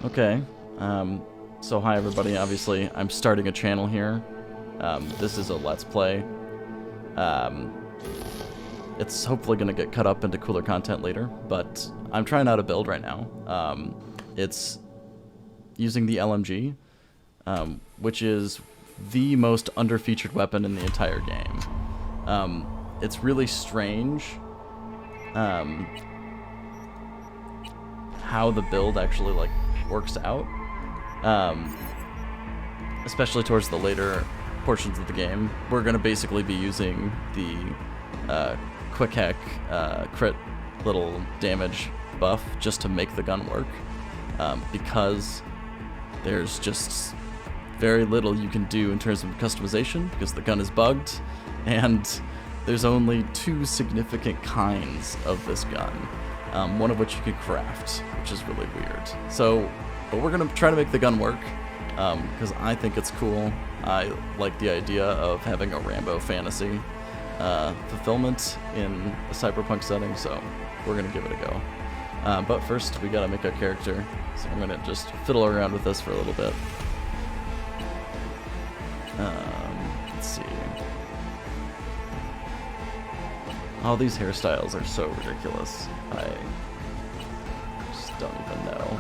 Okay. So hi everybody. Obviously, I'm starting a channel here. This is a Let's Play. It's hopefully going to get cut up into cooler content later, but I'm trying out a build right now. It's using the LMG, which is the most underfeatured weapon in the entire game. It's really strange how the build actually like works out, especially towards the later portions of the game. We're going to basically be using the quick hack crit little damage buff just to make the gun work, because there's just very little you can do in terms of customization because the gun is bugged, and there's only 2 significant kinds of this gun, one of which you can craft, which is really weird. But we're going to try to make the gun work, because I think it's cool. I like the idea of having a Rambo fantasy fulfillment in a Cyberpunk setting, so we're going to give it a go. But first, we got to make our character, so I'm going to just fiddle around with this for a little bit. Let's see. All these hairstyles are so ridiculous. I just don't even know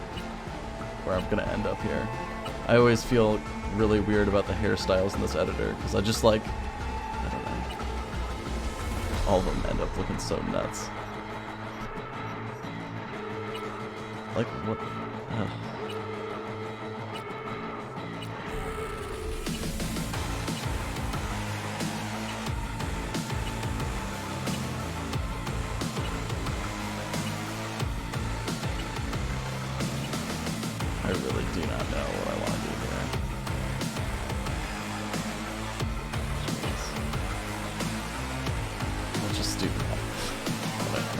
where I'm gonna end up here. I always feel really weird about the hairstyles in this editor because I just like, I don't know. All of them end up looking so nuts. Like what? I really do not know what I want to do here. Jeez. Let's just do that. Whatever.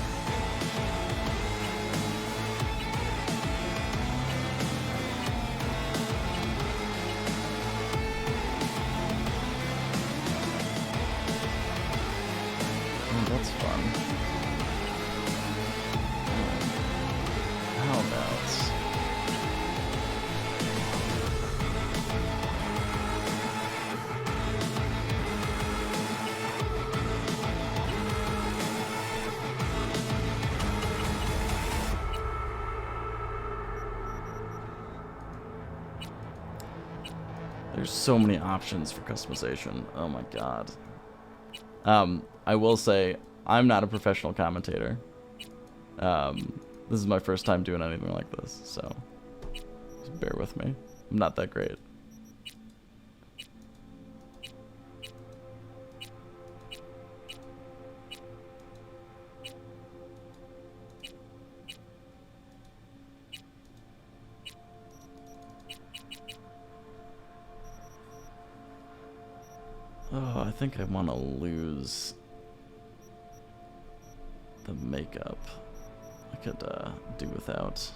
Oh, that's fun. How about... There's so many options for customization. Oh my god. I will say, I'm not a professional commentator. This is my first time doing anything like this, so just bear with me. I'm not that great. Oh, I think I want to lose the makeup. I could do without.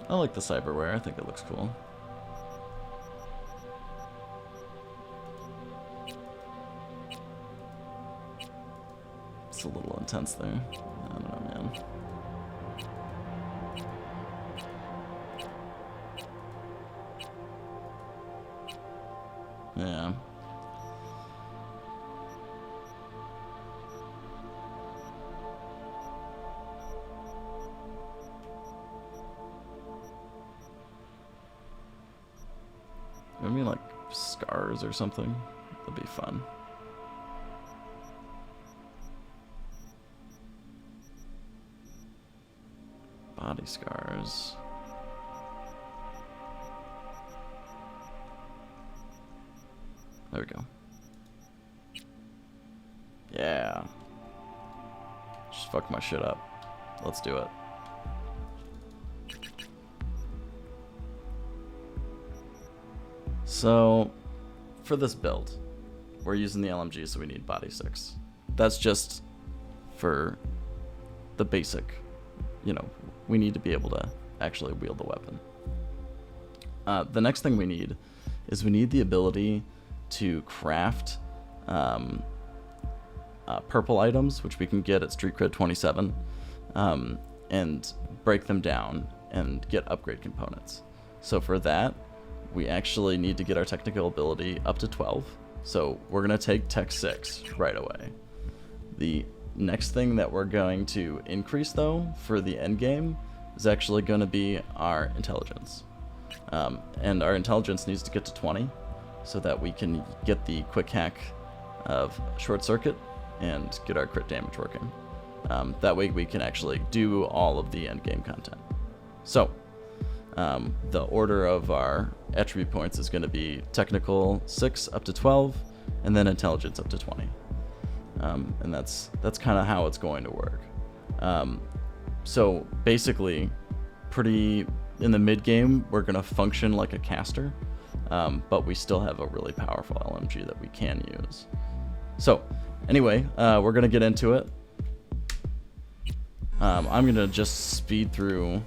I like the cyberware. I think it looks cool. It's a little intense there. I don't know, man. Yeah. Maybe like scars or something. That'd be fun. Body scars. There we go. Yeah. Just fuck my shit up. Let's do it. So, for this build, we're using the LMG, so we need body 6. That's just for the basic, you know, we need to be able to actually wield the weapon. The next thing we need is we need the ability to craft purple items, which we can get at Street Cred 27, and break them down and get upgrade components. So for that, we actually need to get our technical ability up to 12. So we're going to take Tech 6 right away. The next thing that we're going to increase, though, for the end game is actually going to be our intelligence. And our intelligence needs to get to 20 so that we can get the quick hack of short circuit and get our crit damage working. That way we can actually do all of the end game content. So the order of our attribute points is going to be technical 6 up to 12 and then intelligence up to 20. And that's kind of how it's going to work. So basically, pretty in the mid game, we're going to function like a caster, but we still have a really powerful LMG that we can use. So anyway, we're going to get into it. I'm going to just speed through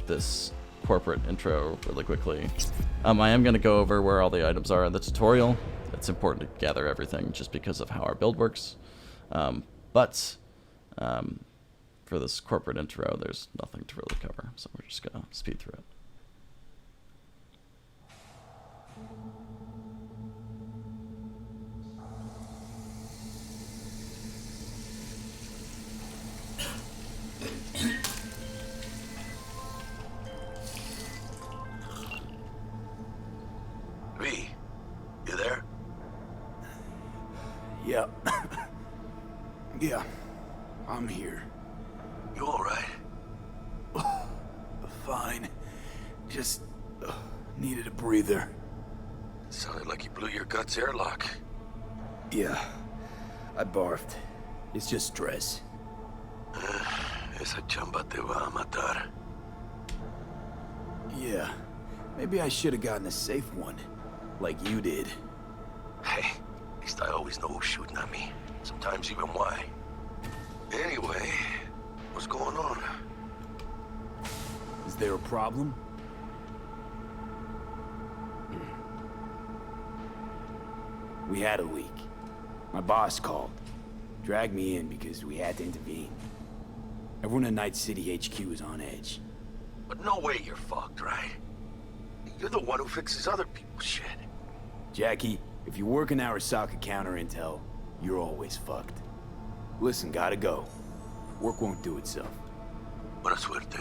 this corporate intro really quickly. I am going to go over where all the items are in the tutorial. It's important to gather everything just because of how our build works. But for this corporate intro, there's nothing to really cover, so we're just going to speed through it. V, you there? Yeah. Yeah, I'm here. You all right? Fine. Just needed a breather. Sounded like you blew your guts airlock. Yeah, I barfed. It's just stress. Esa chamba te va a matar. Yeah, maybe I should have gotten a safe one, like you did. Hey, at least I always know who's shooting at me. Sometimes even why. Anyway, what's going on? Is there a problem? We had a leak. My boss called. Dragged me in because we had to intervene. Everyone in Night City HQ is on edge. But no way you're fucked, right? You're the one who fixes other people's shit. Jackie, if you work in Arasaka counter intel, you're always fucked. Listen, gotta go. Work won't do itself. Buena suerte.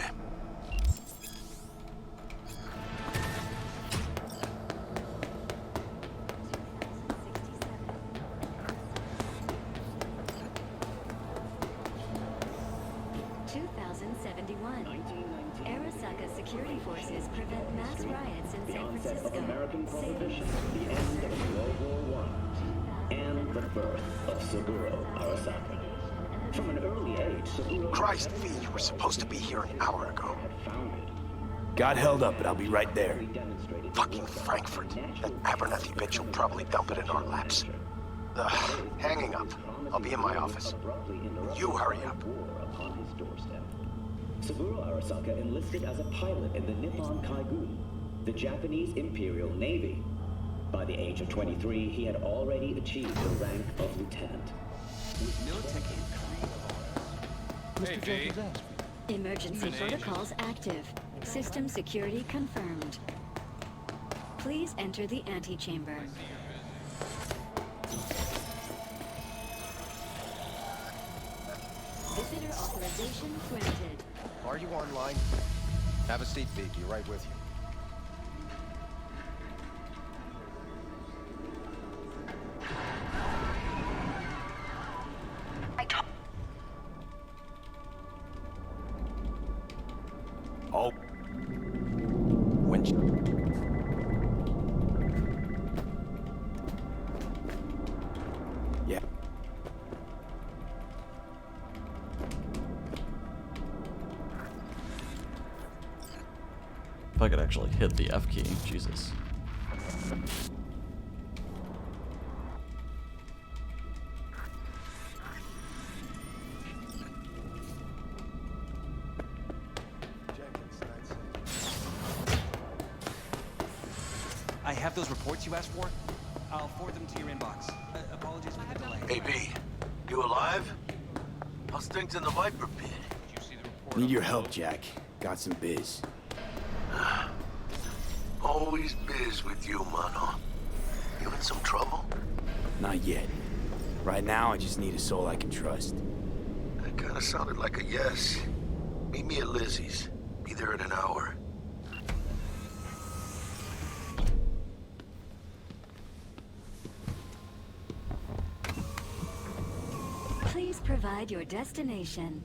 Arasaka security forces prevent mass riots in San Francisco. American prohibition, the end of World War I, and the birth of Saburo Arasaka. From an early age, Saburo... Christ, V, you were supposed to be here an hour ago. Got held up, but I'll be right there. Fucking Frankfurt. That Abernathy bitch will probably dump it in our laps. Hanging up. I'll be in my office. You hurry up. Saburo Arasaka enlisted as a pilot in the Nippon Kaigun, the Japanese Imperial Navy. By the age of 23, he had already achieved the rank of lieutenant. Hey, V. Emergency protocols active. System security confirmed. Please enter the antechamber. Visitor authorization granted. Are you online? Have a seat, V. Be right with you. Oh. Yeah. If I could actually hit the F key, Jesus. I have those reports you asked for. I'll forward them to your inbox. Apologies for the delay. Hey, B, you alive? How's things in the Viper pit? Need your help, Jack. Got some biz. Always biz with you, mano. You in some trouble? Not yet. Right now, I just need a soul I can trust. That kinda sounded like a yes. Meet me at Lizzie's. Be there in an hour. Please provide your destination.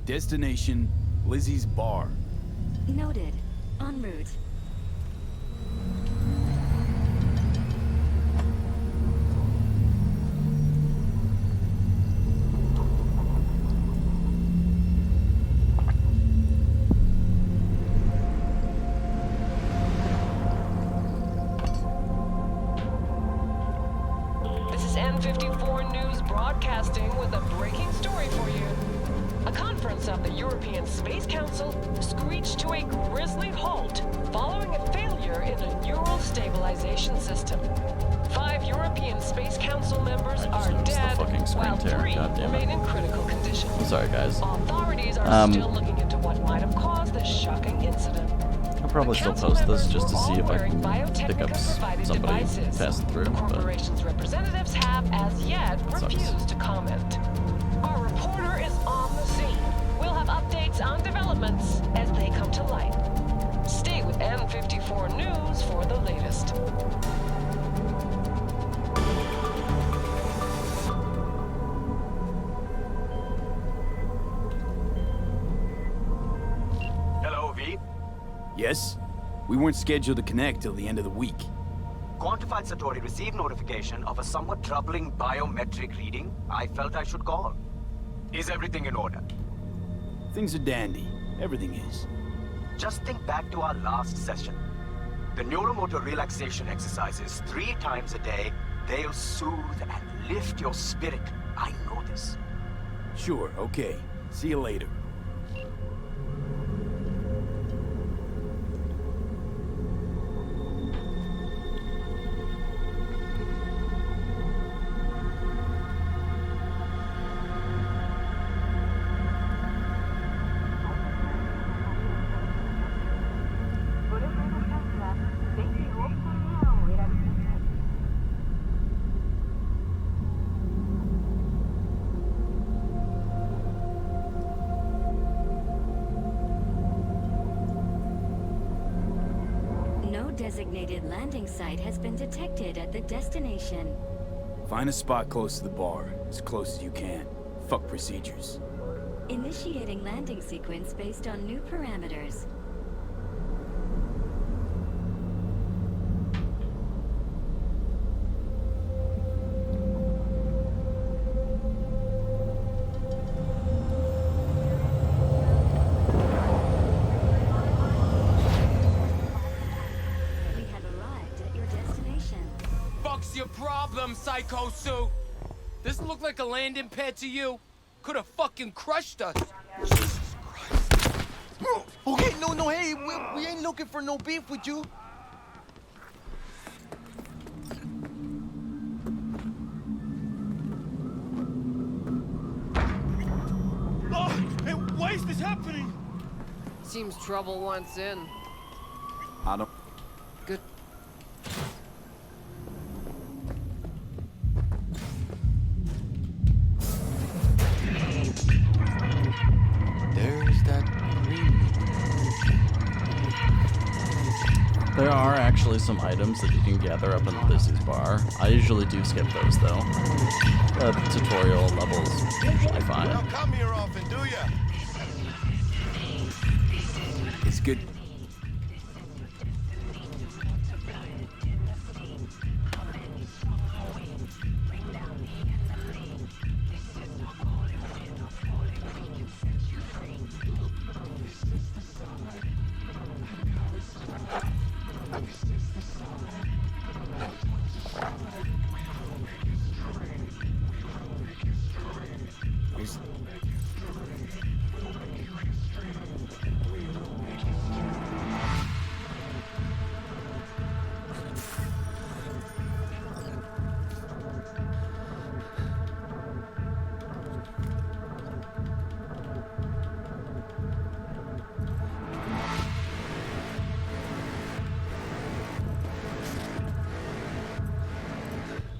Destination, Lizzie's bar. Noted. En route. This is N54 News broadcasting with a breaking story for you. A conference of the European Space Council screeched to a grisly halt following a failure in a neural stabilization system. 5 European Space Council members are noticed the dead, fucking screen while tear. 3 God damn it. remain in critical condition. Sorry, guys. Authorities are still looking into what might have caused this shocking incident. I'll probably still Council post this members just to were see all if I wearing can pick up Biotechnica-provided somebody devices. passing through. The But corporation's representatives have, as yet, sucks. refused to comment. Our reporter is on the scene. We'll have updates on developments as they come to light. Stay with N54 News for the latest. Hello, V. Yes? We weren't scheduled to connect till the end of the week. Quantified Satori received notification of a somewhat troubling biometric reading. I felt I should call. Is everything in order? Things are dandy. Everything is. Just think back to our last session. The neuromotor relaxation exercises 3 times a day, they'll soothe and lift your spirit. I know this. Sure, okay. See you later. No designated landing site has been detected at the destination. Find a spot close to the bar, as close as you can. Fuck procedures. Initiating landing sequence based on new parameters. We have arrived at your destination. Fuck's your problem, Psycho Sue? This look like a landing pad to you? Could have fucking crushed us. Jesus Christ. Okay, no, hey, we ain't looking for no beef with you. Oh, hey, why is this happening? Seems trouble wants in. I don't... Good. There's that green. there are actually some items that you can gather up in Lizzie's bar. I usually do skip those though. The tutorial levels usually fine. Don't come here often, do ya? It's good.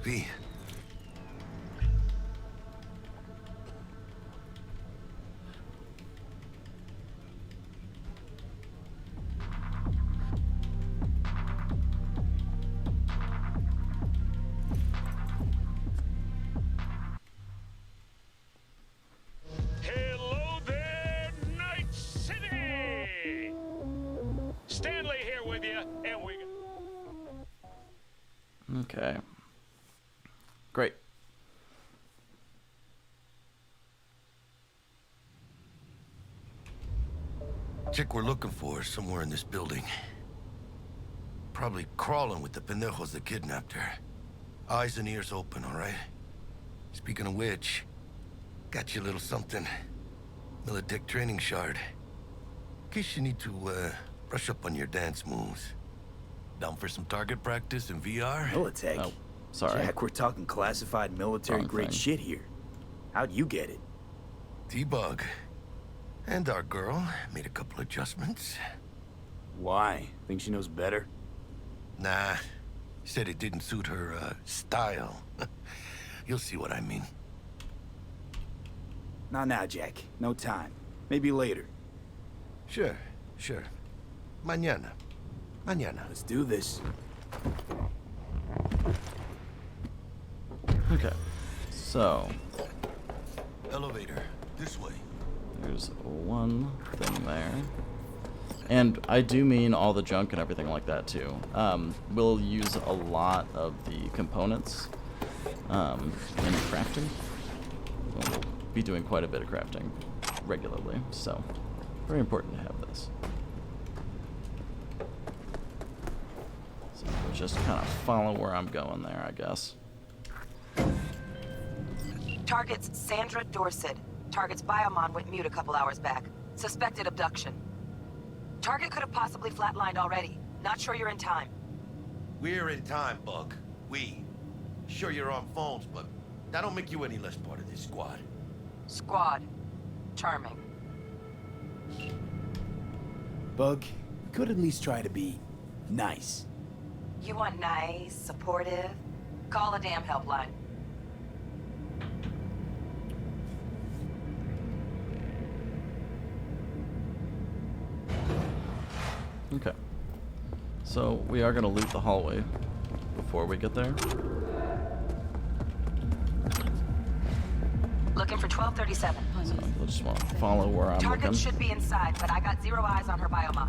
V. Hello there, Night City! Stanley here with you, and we... Okay. Great. Chick we're looking for is somewhere in this building. Probably crawling with the pendejos that kidnapped her. Eyes and ears open, all right? Speaking of which, got you a little something. Militech training shard. In case you need to, brush up on your dance moves. Down for some target practice in VR? Militech? Oh, sorry. Jack, we're talking classified military-grade shit here. How'd you get it? T-Bug. And our girl made a couple adjustments. Why? Think she knows better? Nah. Said it didn't suit her, style. You'll see what I mean. Not now, Jack. No time. Maybe later. Sure. Mañana. Let's do this. Okay. So, Elevator. This way. there's one thing there. And I do mean all the junk and everything like that too. We'll use a lot of the components in crafting. We'll be doing quite a bit of crafting regularly, so very important to have this. So just kind of follow where I'm going there, I guess. Target's Sandra Dorset. Target's biomon went mute a couple hours back. Suspected abduction. Target could have possibly flatlined already. Not sure you're in time. We're in time, Bug. We. Sure you're on phones, but that don't make you any less part of this squad. Squad. Charming. Bug, you could at least try to be nice. You want nice, supportive? Call a damn helpline. Okay. So we are going to loot the hallway before we get there. Looking for 1237. So I just want to follow where I'm Target looking. should be inside, but I got zero eyes on her biomon.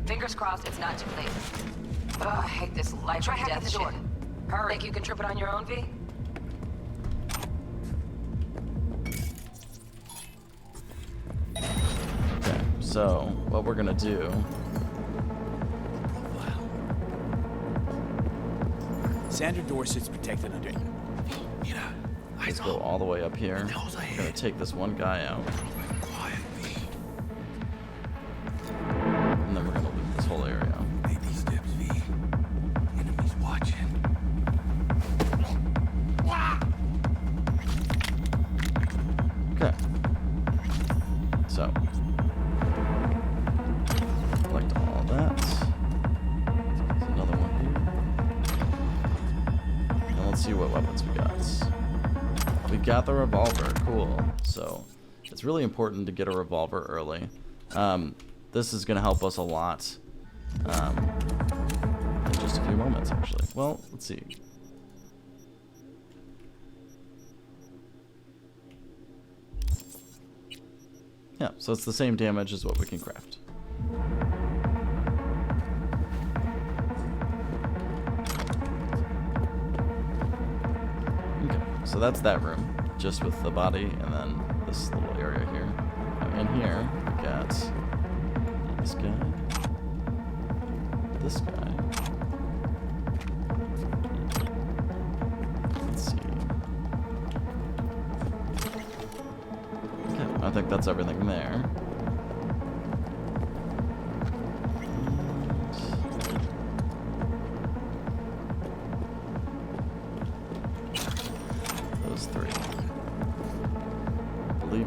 Fingers crossed it's not too late. Ugh, I hate this life or death shit. Hurry. Think you can trip it on your own, V? Okay, so what we're going to do... Sandra Dorset's protected under... Let's go all the way up here. I'm gonna take this one guy out. And then we're gonna loot this whole area. Make these steps, V. Enemies watching. Okay. So. Collect all that. There's another one here. And let's see what weapons we got. We got the revolver, cool. So it's really important to get a revolver early. This is gonna help us a lot in just a few moments, actually. Well, let's see. Yeah, so it's the same damage as what we can craft. So that's that room, just with the body, and then this little area here. Now in here, we got this guy, this guy. Let's see. Okay, I think that's everything there.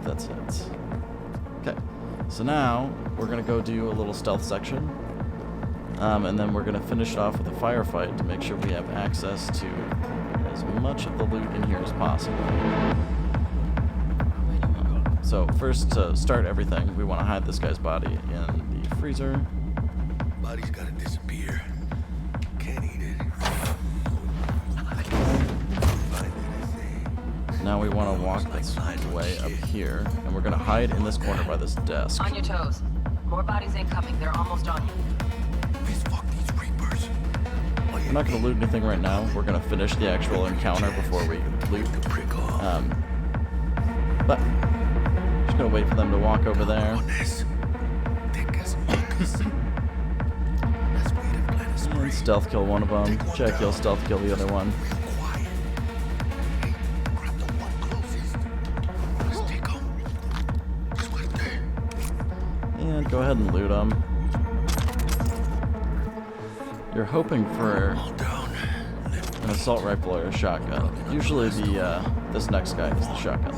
That's it. Okay, so now we're gonna go do a little stealth section, and then we're gonna finish it off with a firefight to make sure we have access to as much of the loot in here as possible. So first, to start everything, we want to hide this guy's body in the freezer. Body's gotta disappear. Can't eat it. Now we want to walk this way up here, and we're going to hide in this corner by this desk. On your toes. More bodies incoming. They're almost on you. We're not going to loot anything right now. We're going to finish the actual encounter before we loot. But just going to wait for them to walk over there. And stealth kill one of them. Jack, you'll stealth kill the other one. And go ahead and loot them. You're hoping for an assault rifle or a shotgun. Usually this next guy is the shotgun.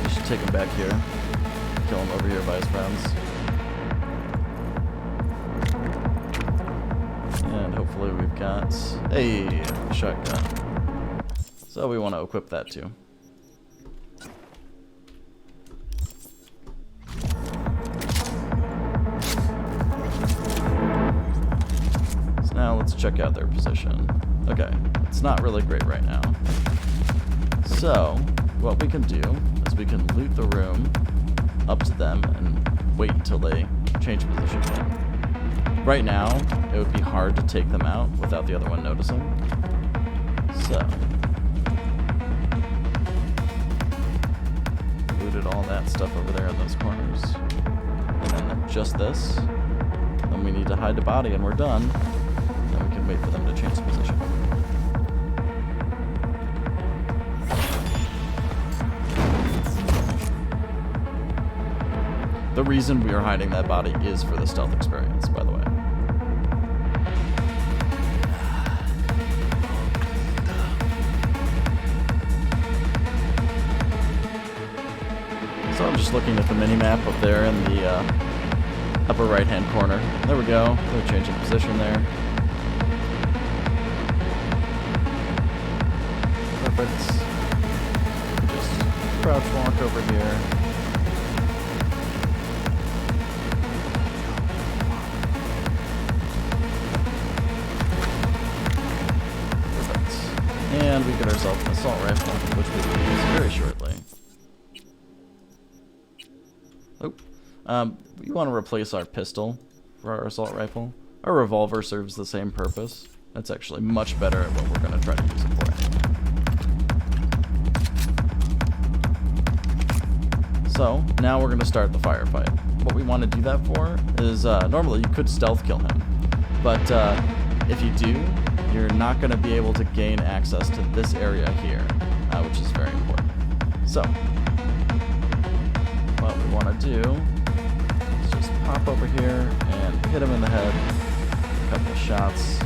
You should take him back here. Kill him over here by his friends. And hopefully we've got a shotgun. So we want to equip that too. So now let's check out their position. Okay, it's not really great right now. So what we can do is we can loot the room up to them and wait until they change position again. Right now, it would be hard to take them out without the other one noticing. So, looted all that stuff over there in those corners. And then just this. Then we need to hide the body and we're done. Then we can wait for them to change position. The reason we are hiding that body is for the stealth experience, by the way. So I'm just looking at the mini-map up there in the upper right-hand corner. There we go. They're changing position there. Perfect. Just crouch walk over here. And we get ourselves an assault rifle, which we will use very shortly. Oh, we want to replace our pistol for our assault rifle. Our revolver serves the same purpose. That's actually much better at what we're going to try to use it for. So, now we're going to start the firefight. What we want to do that for is, normally you could stealth kill him, but if you do, you're not going to be able to gain access to this area here, which is very important. So, what we want to do is just pop over here and hit him in the head. A couple of shots.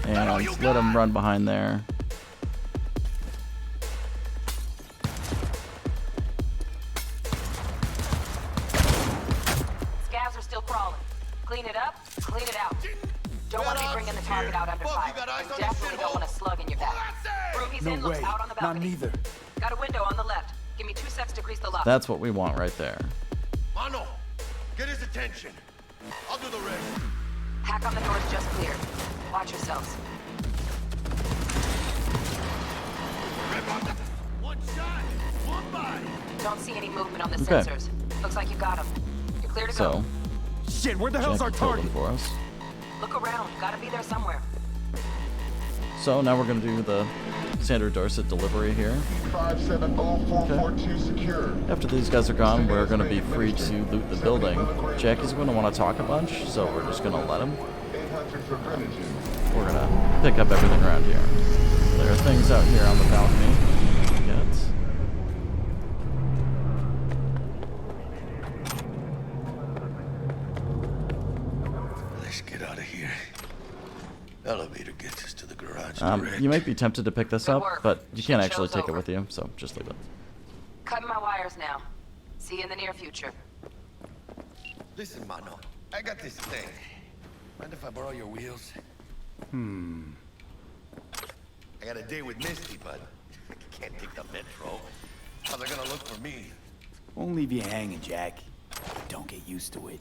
And let him run behind there. Clean it up, clean it out. Don't want to be bringing the target out under fire. And definitely don't want a slug in your back. Ruby's in, looks out on the balcony. Not neither. Got a window on the left. Give me 2 seconds to grease the lock. That's what we want right there. Mano, get his attention. I'll do the rest. Hack on the door's just cleared. Watch yourselves. One shot, one by. Don't see any movement on the sensors. Looks like you got him. You're clear to go. Shit, where the hell's our target? For us. Look around. Gotta be there somewhere. So now we're going to do the Sandra Dorset delivery here. 570442 secure. After these guys are gone, we're going to be free to loot the building. Jackie's going to want to talk a bunch, so we're just going to let him. We're going to pick up everything around here. There are things out here on the balcony. Elevator gets us to the garage. You might be tempted to pick this up, but you can't actually take it with you, so just leave it. Cutting my wires now. See you in the near future. Listen, Mano. I got this thing. Mind if I borrow your wheels? I got a date with Misty, but I can't take the metro. How they gonna look for me? Won't leave you hanging, Jack. Don't get used to it.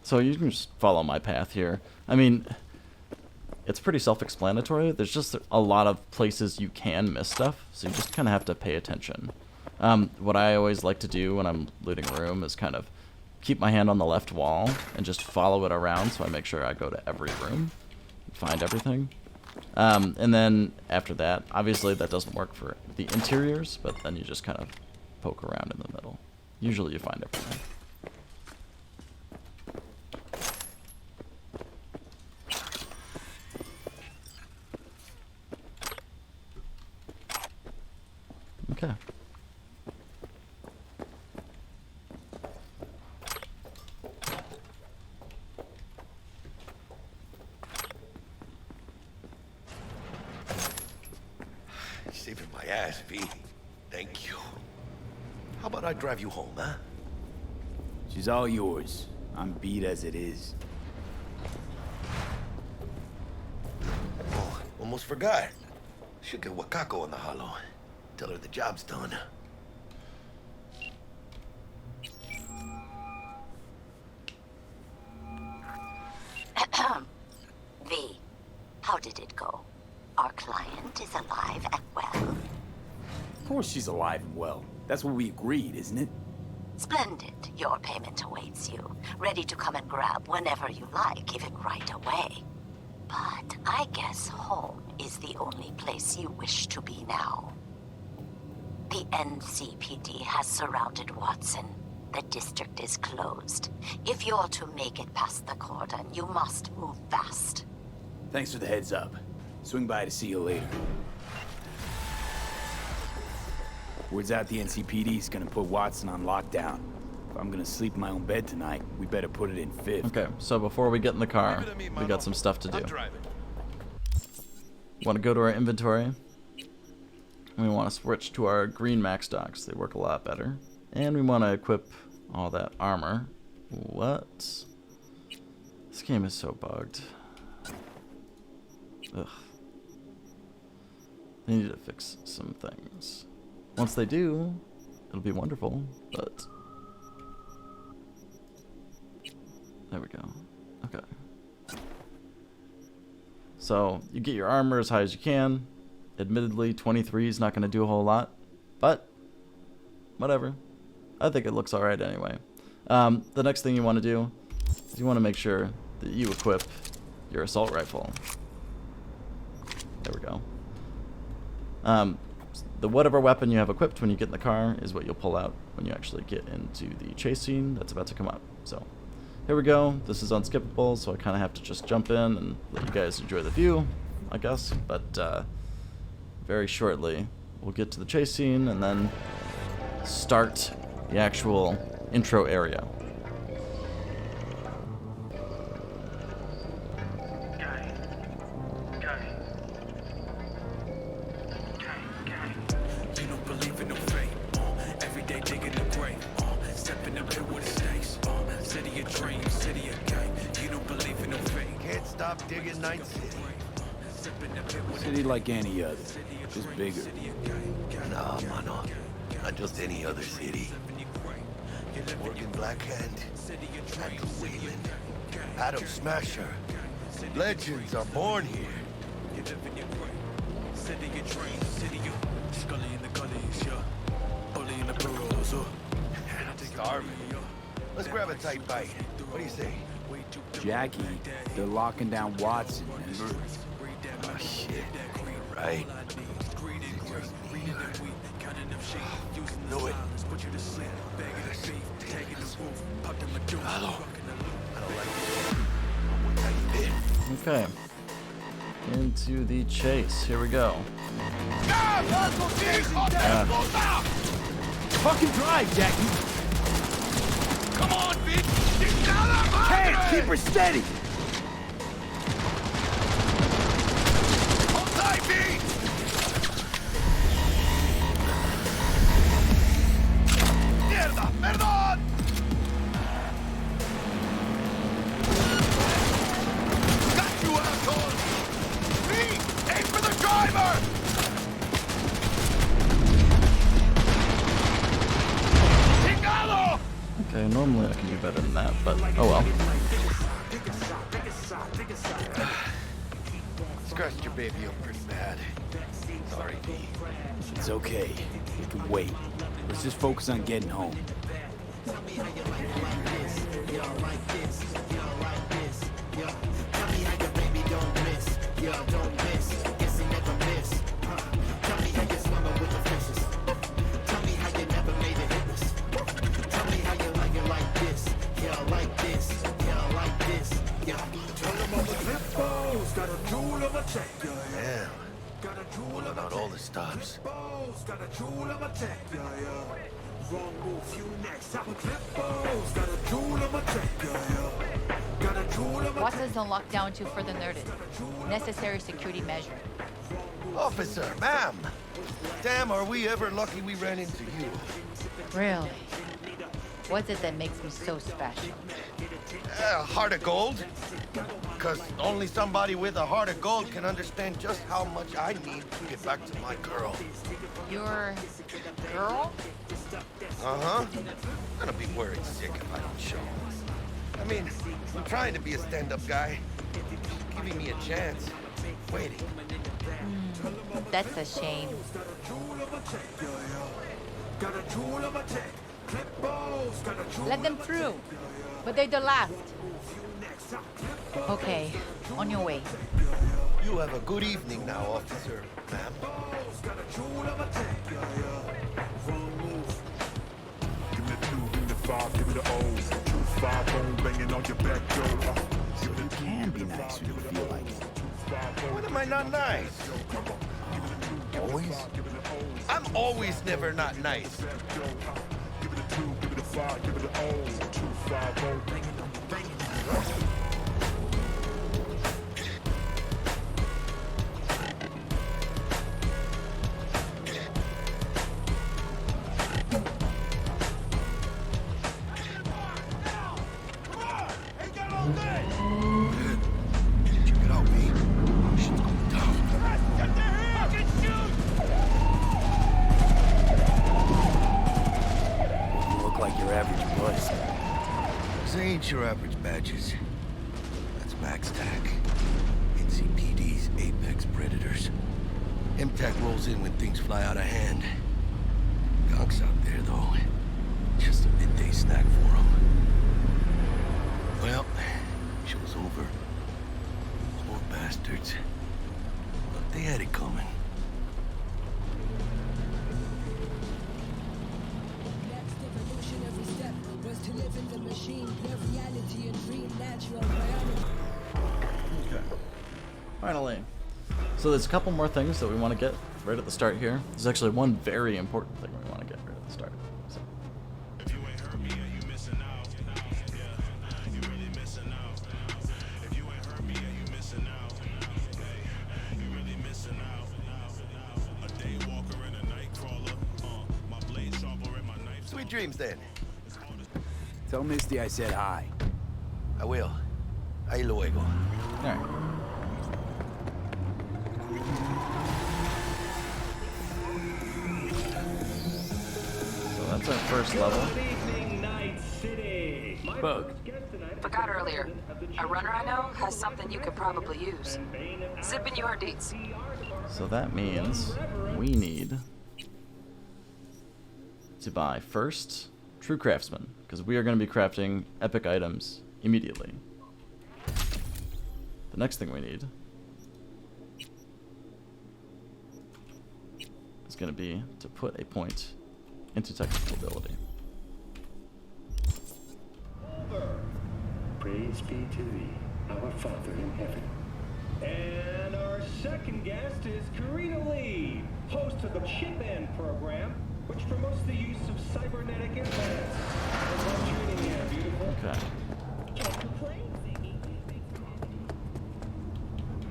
So you can just follow my path here. I mean, it's pretty self-explanatory. There's just a lot of places you can miss stuff, so you just kind of have to pay attention. What I always like to do when I'm looting a room is kind of keep my hand on the left wall and just follow it around, so I make sure I go to every room and find everything. And then after that, obviously that doesn't work for the interiors, but then you just kind of poke around in the middle. Usually you find everything. Okay. You're saving my ass, V. Thank you. How about I drive you home, huh? She's all yours. I'm beat as it is. Oh, almost forgot. Should get Wakako on the hollow. Tell her the job's done. V, how did it go? Our client is alive and well? Of course she's alive and well. That's what we agreed, isn't it? Splendid. Your payment awaits you. Ready to come and grab whenever you like, even right away. But I guess home is the only place you wish to be now. The NCPD has surrounded Watson. The district is closed. If you're to make it past the cordon, you must move fast. Thanks for the heads up. Swing by to see you later. Word's out the NCPD's gonna put Watson on lockdown. If I'm gonna sleep in my own bed tonight, we better put it in fifth. Okay, so before we get in the car, we got some stuff to do. Want to go to our inventory. We want to switch to our green max stocks. They work a lot better. And we want to equip all that armor. What? This game is so bugged. Ugh. They need to fix some things. Once they do, it'll be wonderful, but... There we go. Okay. So, you get your armor as high as you can. Admittedly, 23 is not going to do a whole lot, but whatever. I think it looks alright anyway. The next thing you want to do is you want to make sure that you equip your assault rifle. There we go. The whatever weapon you have equipped when you get in the car is what you'll pull out when you actually get into the chase scene that's about to come up. So, here we go. This is unskippable, so I kind of have to just jump in and let you guys enjoy the view, I guess. But, very shortly, we'll get to the chase scene and then start the actual intro area. You don't believe in no fate. Every day digging the grave. Step in the pit with the snakes. City of dreams, city of game. You don't believe in no fate. Can't stop digging Night City. City like any other, just bigger. Nah, mano. Not just any other city. Working Black Hand, Andrew Wayland, Adam Smasher. Legends are born here. City of dreams, city of Scully in the gullies, yeah. Bully in the burrows, Starving. Let's grab a tight bite. What do you say? Jackie, they're locking down Watson, remember? Oh, shit. You're right. Know it. Okay. into the chase. Here we go. Fucking drive, Jackie. Come on, bitch! Hey, keep her steady. Hold tight, B! Mierda, perdón! Got you, asshole! B, aim for the driver! Okay, normally I can do better than that, but oh well. Scratched your baby up pretty bad. Sorry, B. It's okay. We can wait. Let's just focus on getting home. Damn. Pulling out all the stops. Water zone locked down until further notice. Necessary security measure. Officer, ma'am. Damn, are we ever lucky we ran into you. Really? What's it that makes me so special? Heart of gold? Because only somebody with a heart of gold can understand just how much I need to get back to my girl. Your girl? Uh-huh. I'm gonna be worried sick if I don't show. I mean, I'm trying to be a stand-up guy. Giving me a chance. Waiting. That's a shame. Let them through. But they're the last. Okay, on your way. You have a good evening now, officer, ma'am. Give me the 2, give me the 5, give me the O. 2, 5, bone banging on your back door. So you can be nice when you feel like it. When am I not nice? Always? I'm always never not nice. Give me the 2, give me the 5, give me the O. 2, 5, bone banging on your back door. Your average badges. That's Max TAC. NCPD's apex predators. MTAC rolls in when things fly out of hand. Gonks out there, though. Just a midday snack for them. Well, show's over. Poor bastards. But they had it coming. Okay. Finally. So there's a couple more things that we want to get right at the start here. There's actually one very important thing we want to get right at the start. So. Sweet dreams, then. Tell Misty I said hi. I will. Ahí luego. Alright. So that's our first level. Bug. Forgot earlier. A runner I know has something you could probably use. Zipping your deets. So that means we need to buy first True Craftsman, because we are going to be crafting epic items immediately. The next thing we need is going to be to put a point into technical ability. Praise be to thee, our Father in heaven. And our second guest is Karina Lee, host of the Chip In program, which promotes the use of cybernetic implants. How's that treating you, beautiful? Okay.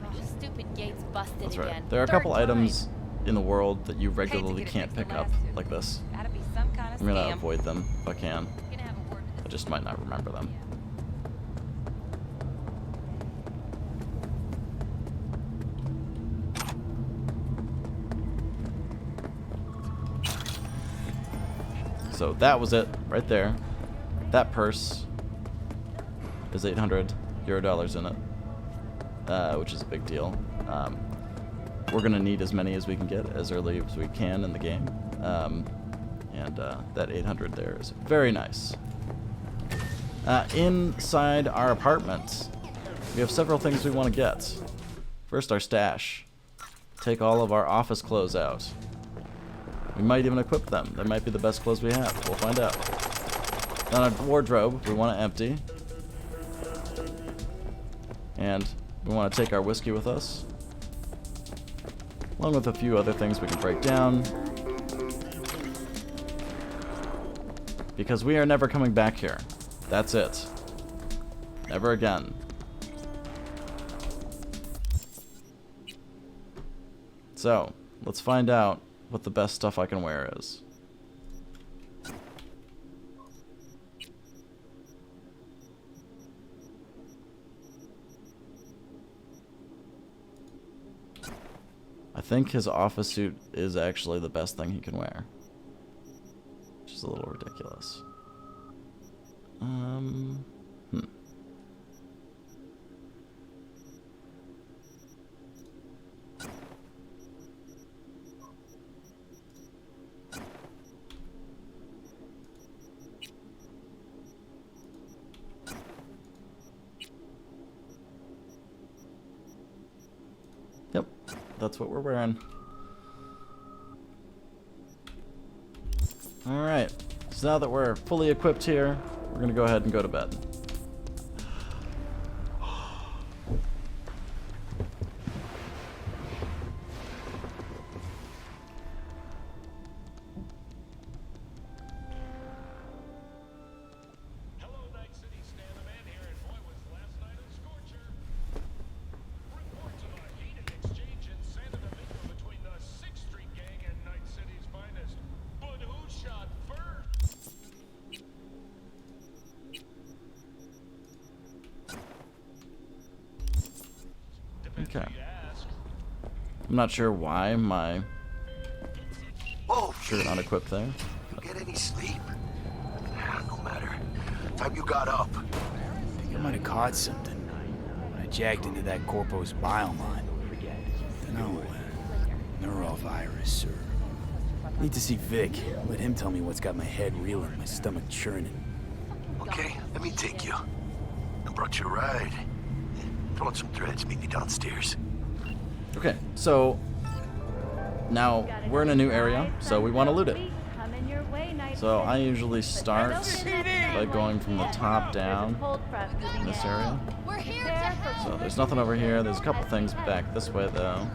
Oh, stupid gates busted That's again. right. There are a Third couple time. items in the world that you regularly can't pick up like this. Gotta be some kind of I'm gonna scam. avoid them if I can. I just might not remember them. So that was it right there. That purse is 800 euro dollars in it, which is a big deal. We're gonna need as many as we can get as early as we can in the game, and that 800 there is very nice. Inside our apartment, we have several things we want to get. First, our stash. Take all of our office clothes out. We might even equip them. They might be the best clothes we have. We'll find out. Then our wardrobe, we want to empty. And we want to take our whiskey with us, along with a few other things we can break down. Because we are never coming back here. That's it. Never again. So, let's find out what the best stuff I can wear is. I think his office suit is actually the best thing he can wear. Which is a little ridiculous. Yep, that's what we're wearing. Alright, so now that we're fully equipped here, we're gonna go ahead and go to bed. Okay. I'm not sure why my shirt unequipped there. Get any sleep? No matter. Time you got up. I think I might have caught something when I jagged into that Corpo's biomon. No, neurovirus or... Need to see Vic. Let him tell me what's got my head reeling, my stomach churning. Okay, let me take you. I brought you a ride. Throw on some threads, meet me downstairs. Okay, so now we're in a new area, so we want to loot it. So I usually start by going from the top down in this area. So there's nothing over here. There's a couple things back this way though.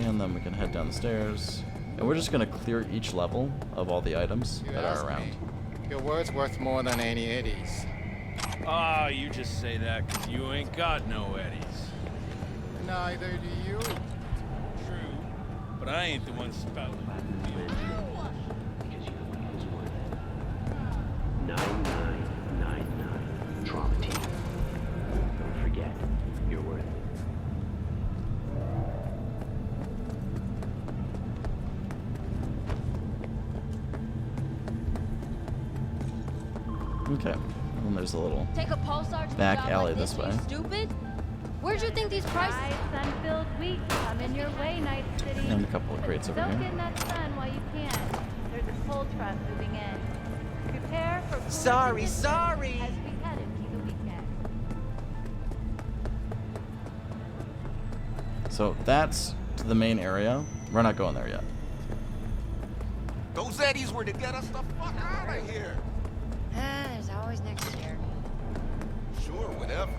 And then we can head down the stairs. And we're just going to clear each level of all the items that are around. Your word's worth more than any eddies. Ah, you just say that because you ain't got no eddies. Neither do you. True, but I ain't the one spouting. 9999 Trauma Team. Don't forget, you're worth it. Okay, and there's a little Take a pulsar to back the job alley like this way. You stupid? Where'd you think these prices? Sun-filled week, come in your way, Night City. And a couple of crates over Soak here. in that sun while you can. There's a cold front moving in. Prepare for Sorry. as we head into the weekend. So that's to the main area. We're not going there yet. Those eddies were to get us the fuck out of here. There's always next year. Sure, whatever.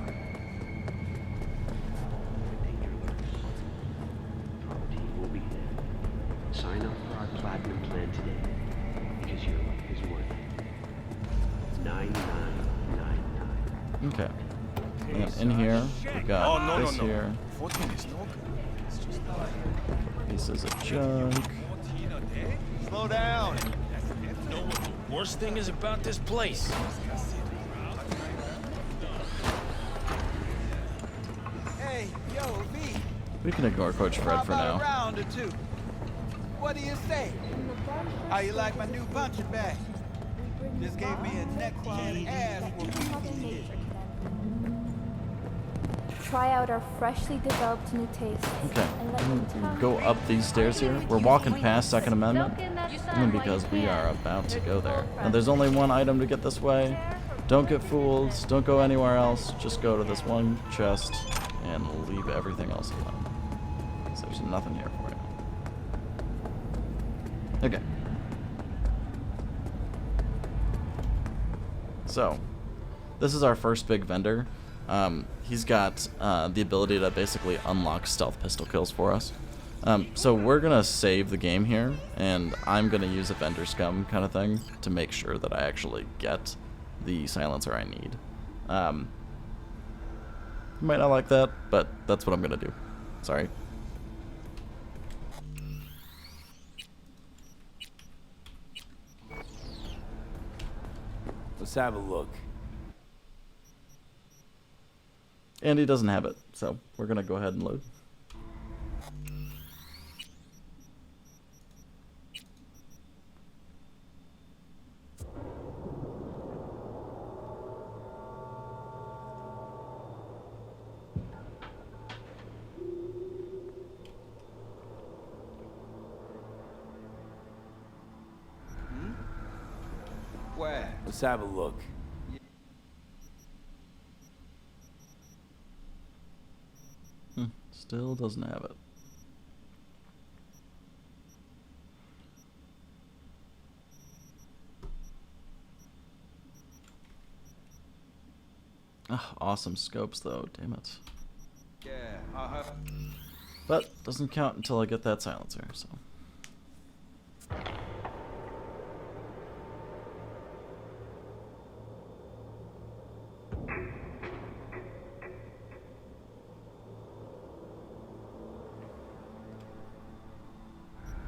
Will be there. Sign up for our platinum plan today, because your life is worth it. 9999. Okay. And in here, we got this here. 14 is no good. It's just Pieces of junk. Slow down. Know what the worst thing is about this place? Hey, yo, V. We can ignore Coach Fred for now. Round or two. What do you say? How you like my new punching bag? Just gave me a neck-eating ass whooping. Try out our freshly developed new taste. Okay, we'll go up these stairs here. We're walking past Second Amendment because we are about to go there. And there's only one item to get this way. Don't get fooled. Don't go anywhere else. Just go to this one chest and leave everything else alone. So there's nothing here for you. Okay. So, this is our first big vendor. He's got the ability to basically unlock stealth pistol kills for us. So we're going to save the game here, and I'm going to use a vendor scum kind of thing to make sure that I actually get the silencer I need. You might not like that, but that's what I'm going to do. Sorry. Let's have a look. And he doesn't have it, so we're going to go ahead and load. Where? Let's have a look. Still doesn't have it. Awesome scopes though, damn it. Yeah, But doesn't count until I get that silencer, so.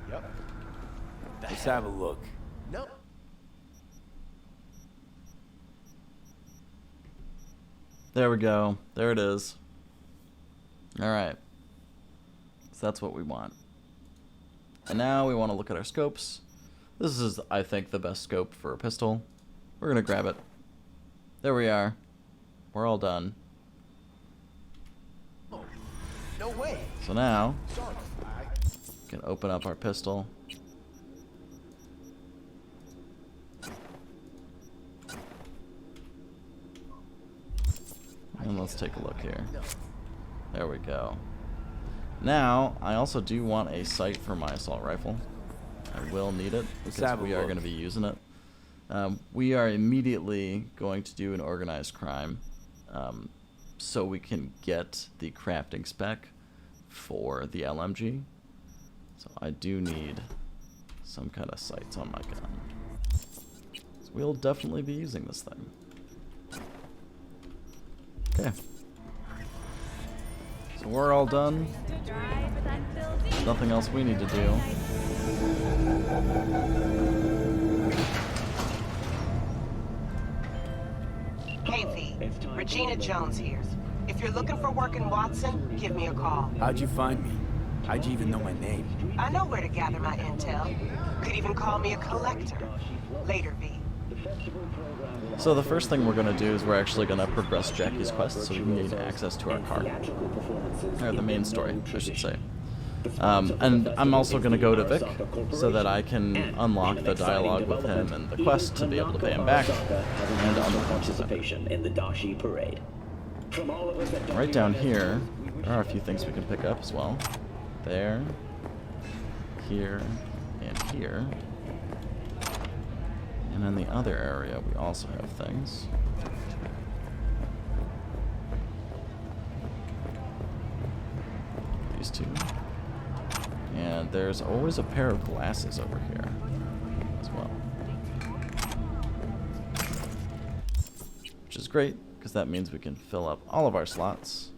Yep. Let's have a look. No. There we go. There it is. Alright. So that's what we want. And now we want to look at our scopes. This is, I think, the best scope for a pistol. We're going to grab it. There we are. We're all done. No way. So now, we can open up our pistol. And let's take a look here. There we go. Now, I also do want a sight for my assault rifle. I will need it because we are going to be using it. We are immediately going to do an organized crime so we can get the crafting spec for the LMG. So I do need some kind of sights on my gun. So we'll definitely be using this thing. Okay. So we're all done. There's nothing else we need to do. Hey V, Regina Jones here. If you're looking for work in Watson, give me a call. How'd you find me? How'd you even know my name? I know where to gather my intel. Could even call me a collector. Later, V. So the first thing we're going to do is we're actually going to progress Jackie's quest so we can gain access to our car. Or the main story, I should say. And I'm also going to go to Vic so that I can unlock the dialogue with him and the quest to be able to pay him back and unlock participation in the Dashi parade. Right down here, there are a few things we can pick up as well. There, here, and here. And in the other area, we also have things. these two. And there's always a pair of glasses over here as well. Which is great, because that means we can fill up all of our slots.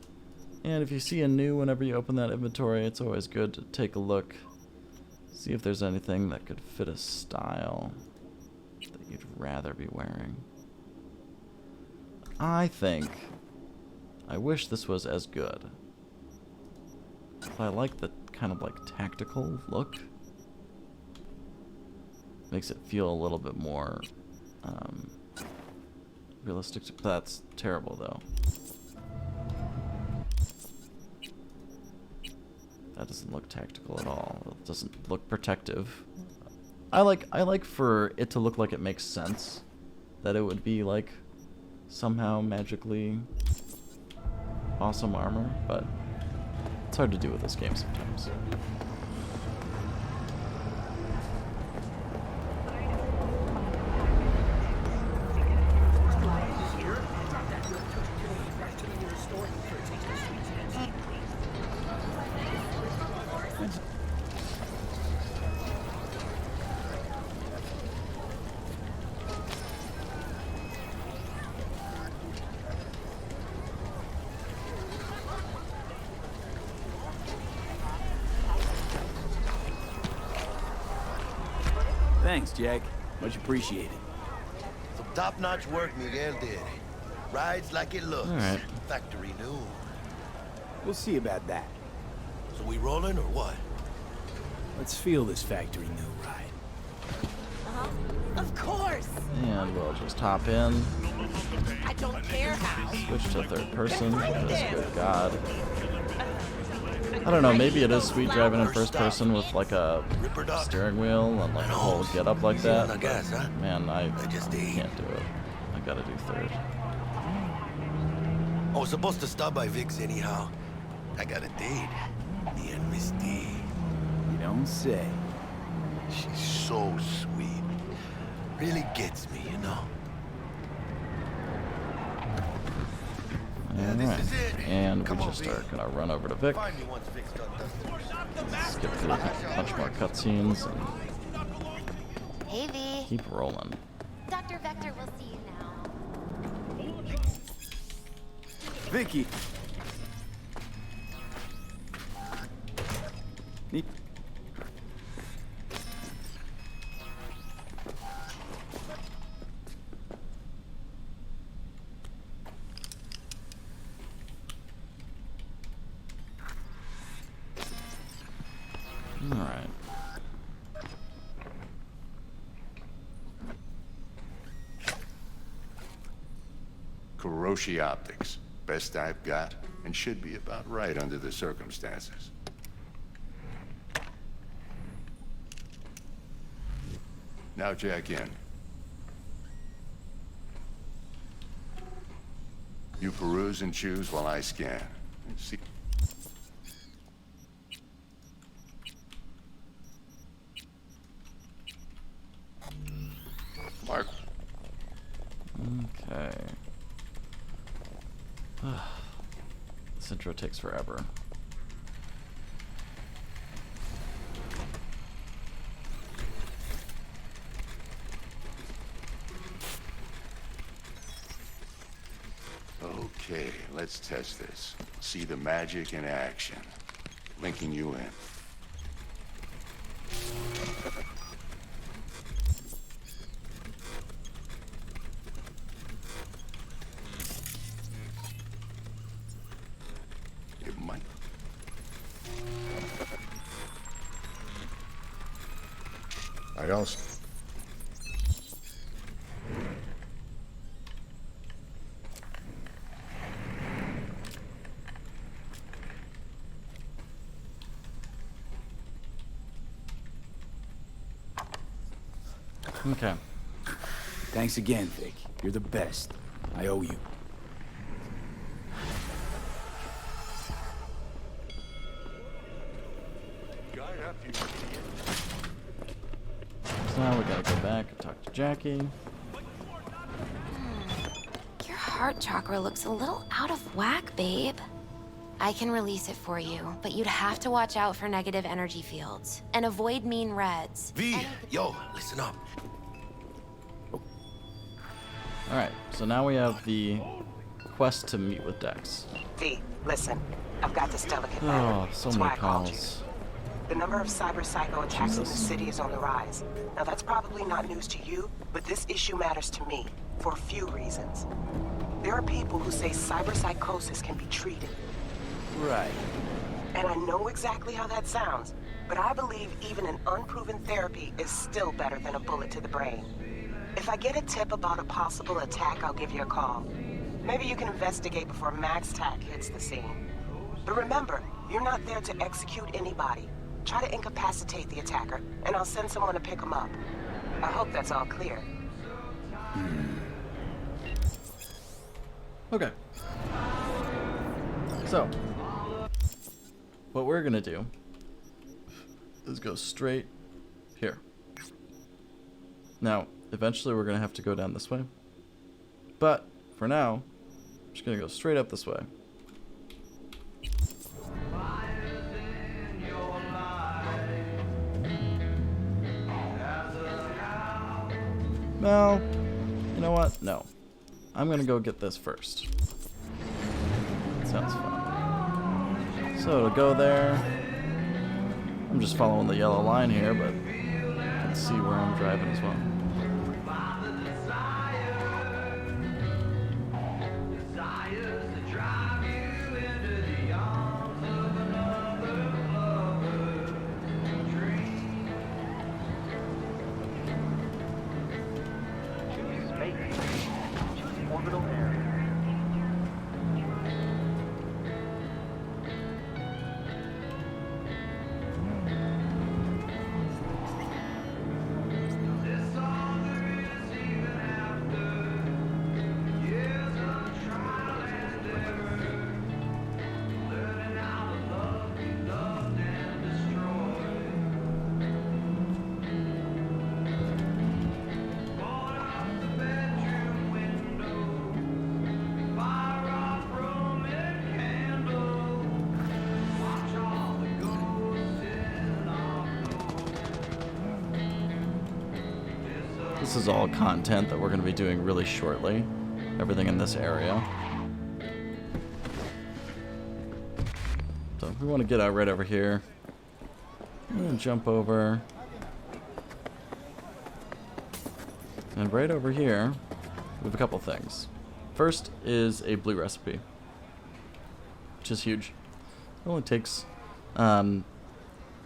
And if you see a new whenever you open that inventory, it's always good to take a look. See if there's anything that could fit a style that you'd rather be wearing. I wish this was as good. But I like the kind of like tactical look. Makes it feel a little bit more realistic. That's terrible though. That doesn't look tactical at all. It doesn't look protective. I like for it to look like it makes sense. That it would be like somehow magically awesome armor, but it's hard to do with this game sometimes. Thanks, Jack. Much appreciated. Some top-notch work Miguel did. Rides like it looks. All right. Factory new. We'll see about that. So we rolling or what? Let's feel this factory new ride. Of course. And we'll just hop in. I don't care how. Switch to third person. Because good God. I don't know, maybe it is sweet driving in first person with like a steering wheel and like a whole get up like that. But, man, I can't do it. I gotta do third. I was supposed to stop by Vic's anyhow. I got a date. Me and Miss D. You don't say. She's so sweet. Really gets me, you know. Alright, and we just are gonna run over to Vic. Skip through a bunch more cutscenes and Hey, V. keep rolling. Dr. Vector will see you now. Vicky. Alright. Kuroshi Optics. Best I've got, and should be about right under the circumstances. Now jack in. You peruse and choose while I scan. And see. Mark. Okay. This intro takes forever. Okay, let's test this. See the magic in action. Linking you in. It might. I also. Okay. Thanks again, Vic. You're the best. I owe you. So now we gotta go back and talk to Jackie. Your heart chakra looks a little out of whack, babe. I can release it for you, but you'd have to watch out for negative energy fields and avoid mean reds. V, yo, listen up. Alright, so now we have the quest to meet with Dex. V, listen. I've got this delicate Oh, matter. so That's many why I called you. calls. The number of cyber psycho attacks in the Jesus. city is on the rise. Now that's probably not news to you, but this issue matters to me for a few reasons. There are people who say cyber psychosis can be treated. Right. And I know exactly how that sounds, but I believe even an unproven therapy is still better than a bullet to the brain. If I get a tip about a possible attack, I'll give you a call. Maybe you can investigate before Max Tack hits the scene. But remember, you're not there to execute anybody. Try to incapacitate the attacker, and I'll send someone to pick him up. I hope that's all clear. Okay. So, what we're gonna do is go straight here. Now, eventually we're gonna have to go down this way. But, for now, I'm just gonna go straight up this way. No. You know what? No. I'm gonna go get this first. Sounds fun. So to go there, I'm just following the yellow line here, but let's see where I'm driving as well. This is all content that we're going to be doing really shortly. Everything in this area. So if we want to get out right over here, I'm going to jump over. And right over here, we have a couple things. First is a blue recipe, which is huge. It only takes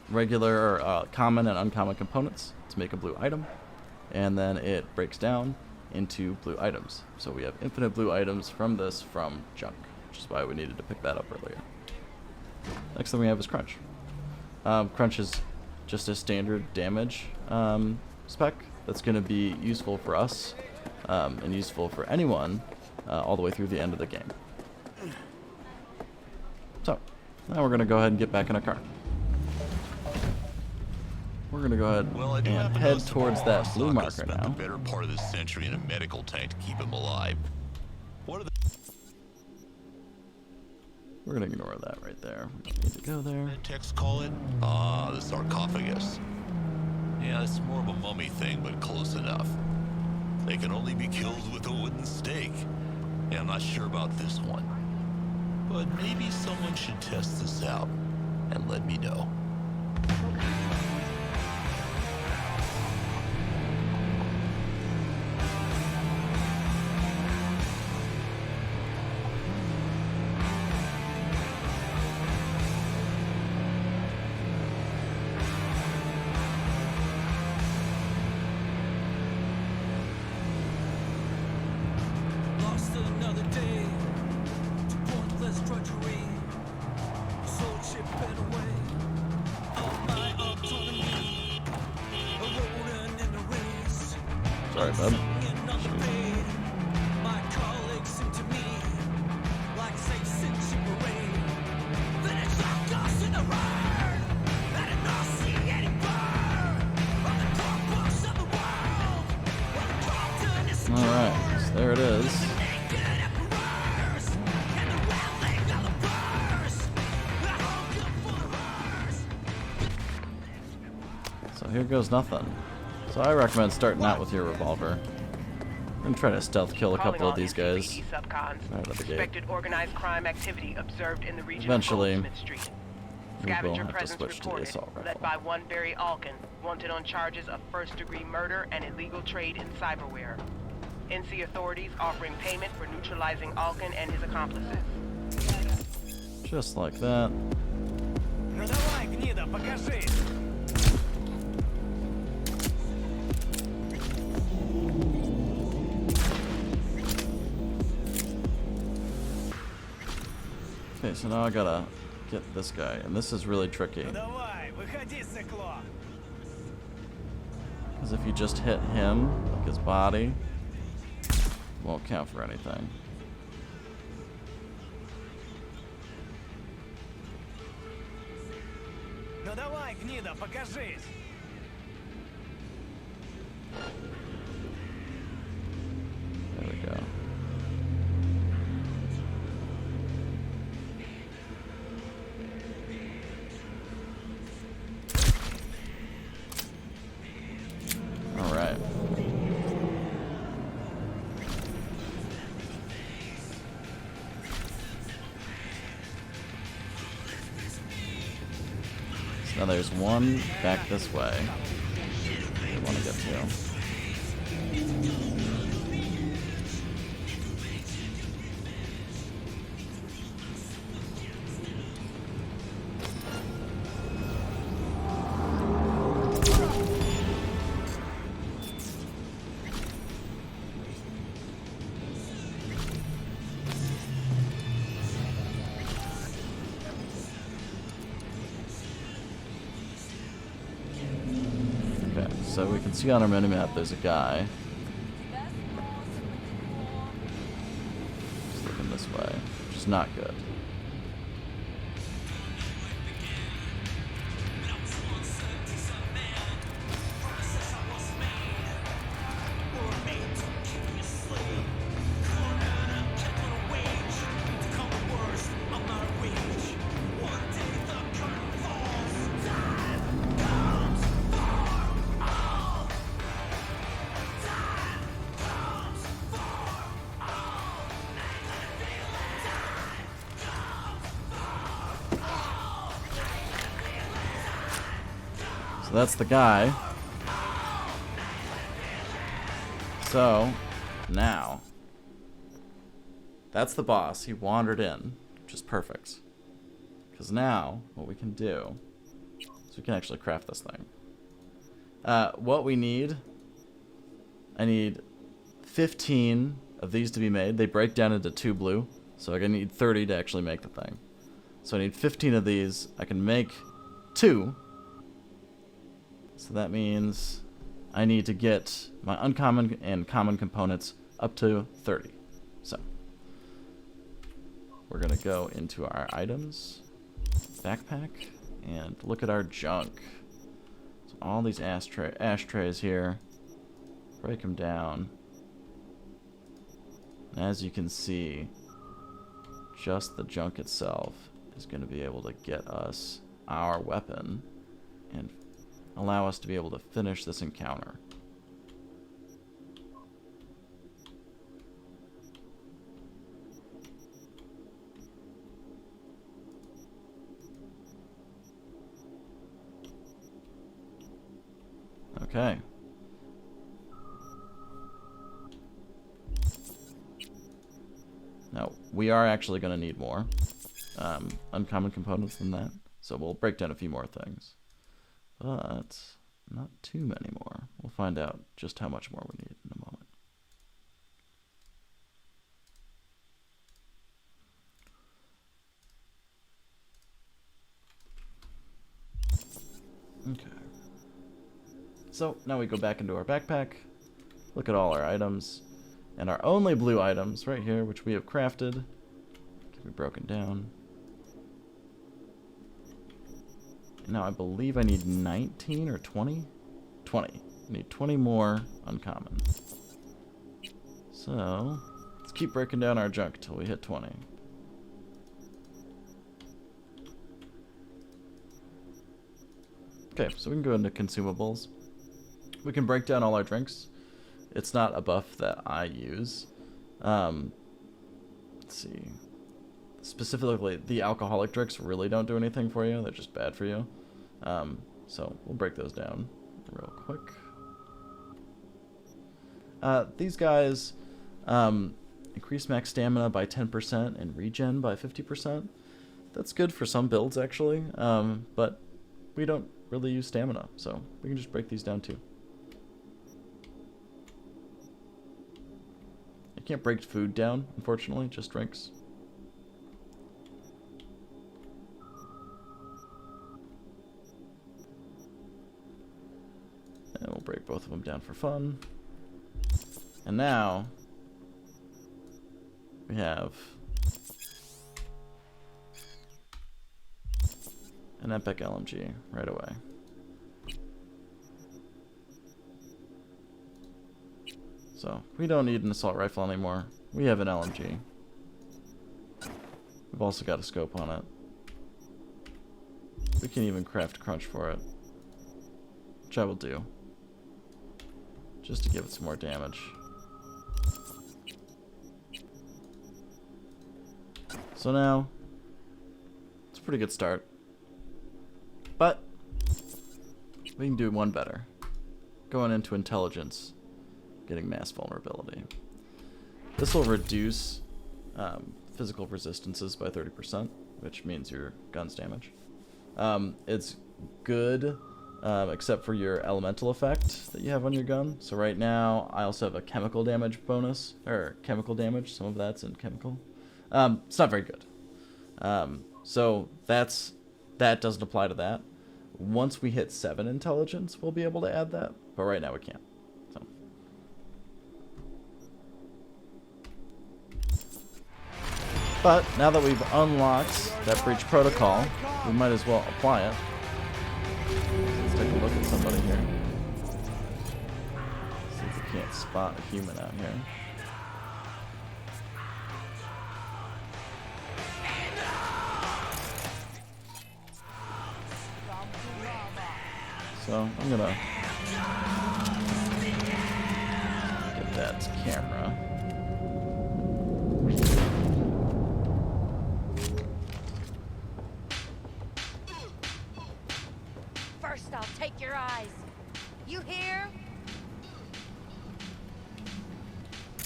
regular or common and uncommon components to make a blue item. And then it breaks down into blue items. So we have infinite blue items from this from junk, which is why we needed to pick that up earlier. Next thing we have is Crunch. Crunch is just a standard damage spec that's going to be useful for us and useful for anyone all the way through the end of the game. So now we're going to go ahead and get back in our car. We're gonna go ahead and head towards that blue marker now. The better part of the century in a medical tank to keep him alive. What are the... We're gonna ignore that right there. We don't need to go there. Techs call it? Ah, the sarcophagus. Yeah, it's more of a mummy thing, but close enough. They can only be killed with a wooden stake. Yeah, I'm not sure about this one. But maybe someone should test this out and let me know. Sorry, bud. Alright, so there it is. here goes nothing. So I recommend starting out with your revolver. And try to stealth kill a couple of these guys out of the gate. Suspected organized crime activity observed in the region Eventually, of Goldsmith Street. we will Scavenger have to presence switch to the reported, assault led rifle. by one Barry Alkin, wanted on charges of first-degree murder and illegal trade in cyberware. NC authorities offering payment for neutralizing Alkin and his accomplices. Just like that. Ну давай, гнида, покажи! Okay, so now I gotta get this guy, and this is really tricky. Ну давай, выходи, сыкло! Because if you just hit him, like his body, it won't count for anything. Ну давай, гнида, покажись! There we go. All right. So now there's one back this way I want to get to. So we can see on our minimap there's a guy. Just looking this way, which is not good. So that's the guy. So, now, that's the boss. He wandered in, which is perfect. Because now, what we can do is we can actually craft this thing. What we need, I need 15 of these to be made. They break down into 2 blue, so I'm going to need 30 to actually make the thing. So I need 15 of these. I can make 2. So that means I need to get my uncommon and common components up to 30. So we're going to go into our items, backpack, and look at our junk. So all these ashtrays here, break them down. And as you can see, just the junk itself is going to be able to get us our weapon and allow us to be able to finish this encounter. Okay. Now, we are actually going to need more uncommon components than that, so we'll break down a few more things. But not too many more. We'll find out just how much more we need in a moment. Okay. So now we go back into our backpack, look at all our items, and our only blue items right here, which we have crafted, can be broken down. Now I believe I need 19 or 20? 20. I need 20 more uncommon. So, let's keep breaking down our junk till we hit 20. Okay, so we can go into consumables. We can break down all our drinks. It's not a buff that I use. Let's see. Specifically, the alcoholic drinks really don't do anything for you. They're just bad for you. So we'll break those down real quick. These guys increase max stamina by 10% and regen by 50%. That's good for some builds, actually, but we don't really use stamina, so we can just break these down too. I can't break food down, unfortunately, just drinks. And we'll break both of them down for fun. And now we have an epic LMG right away. So we don't need an assault rifle anymore. We have an LMG. We've also got a scope on it. We can even craft crunch for it, which I will do, just to give it some more damage. So now, it's a pretty good start. But, we can do one better. Going into intelligence, getting mass vulnerability. This will reduce physical resistances by 30%, which means your gun's damage. It's good, except for your elemental effect that you have on your gun. So right now, I also have a chemical damage bonus, or chemical damage. Some of that's in chemical. It's not very good. So that doesn't apply to that. Once we hit 7 intelligence, we'll be able to add that, but right now we can't. So. But now that we've unlocked that breach protocol, we might as well apply it. Let's take a look at somebody here. See if we can't spot a human out here. So I'm gonna get that camera. First, I'll take your eyes. You hear?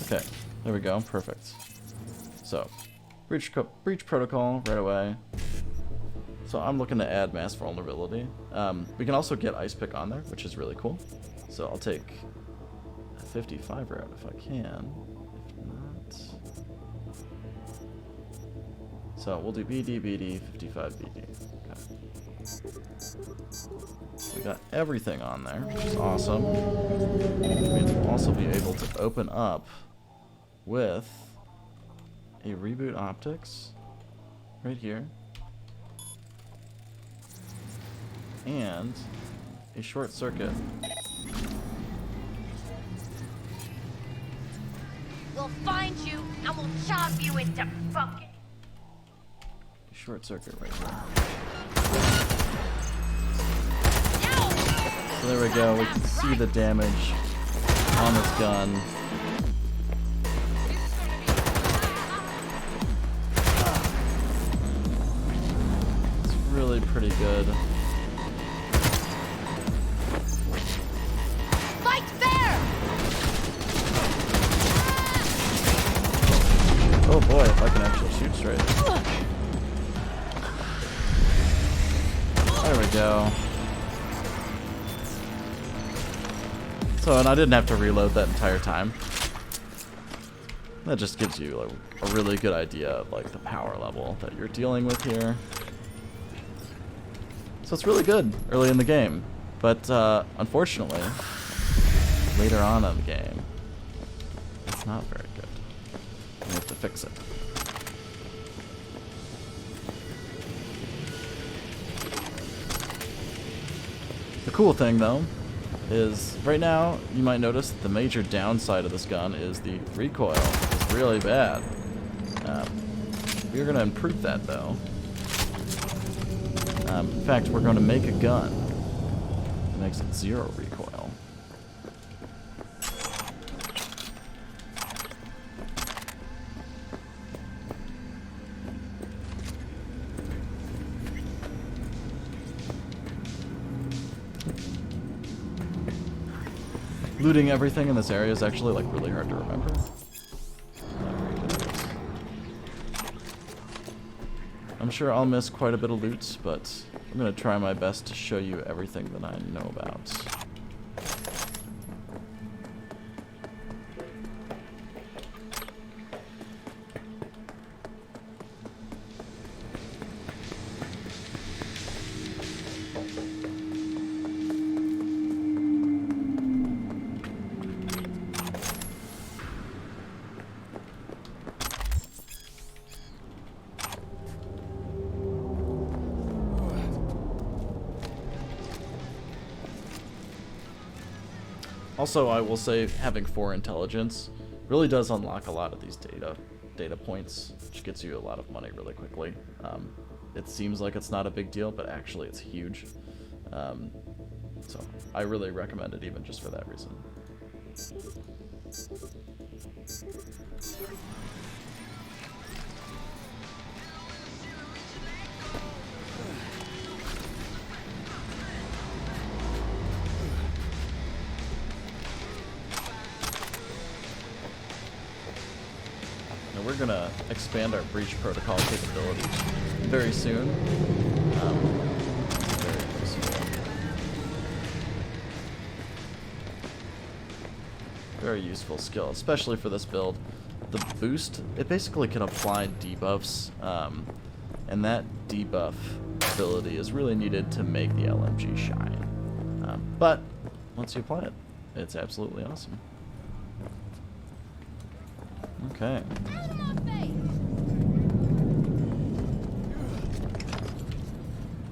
Okay, there we go. Perfect. So, breach protocol right away. So I'm looking to add mass vulnerability. We can also get ice pick on there, which is really cool. So I'll take a 55 route if I can. If not, so we'll do BD, BD, 55 BD. Okay. We got everything on there, which is awesome. We'll also be able to open up with a reboot optics right here. And a short circuit. We'll find you and we'll chop you into fucking. A short circuit right here. So there we go. We can see the damage on this gun. It's really pretty good. Oh boy, if I can actually shoot straight. There we go. So, and I didn't have to reload that entire time. That just gives you like a really good idea of like the power level that you're dealing with here. So it's really good early in the game. But unfortunately, later on in the game, it's not very good. We have to fix it. The cool thing, though, is right now you might notice that the major downside of this gun is the recoil. It's really bad. We're going to improve that, though. In fact, we're going to make a gun makes it 0 recoil. Looting everything in this area is actually like really hard to remember. I'm sure I'll miss quite a bit of loot, but I'm gonna try my best to show you everything that I know about. Also, I will say having 4 intelligence really does unlock a lot of these data points, which gets you a lot of money really quickly. It seems like it's not a big deal, but actually it's huge. So I really recommend it even just for that reason. We're gonna expand our breach protocol capabilities very soon. Very useful. Very useful skill, especially for this build. The boost, it basically can apply debuffs, and that debuff ability is really needed to make the LMG shine. But once you apply it, it's absolutely awesome. Okay.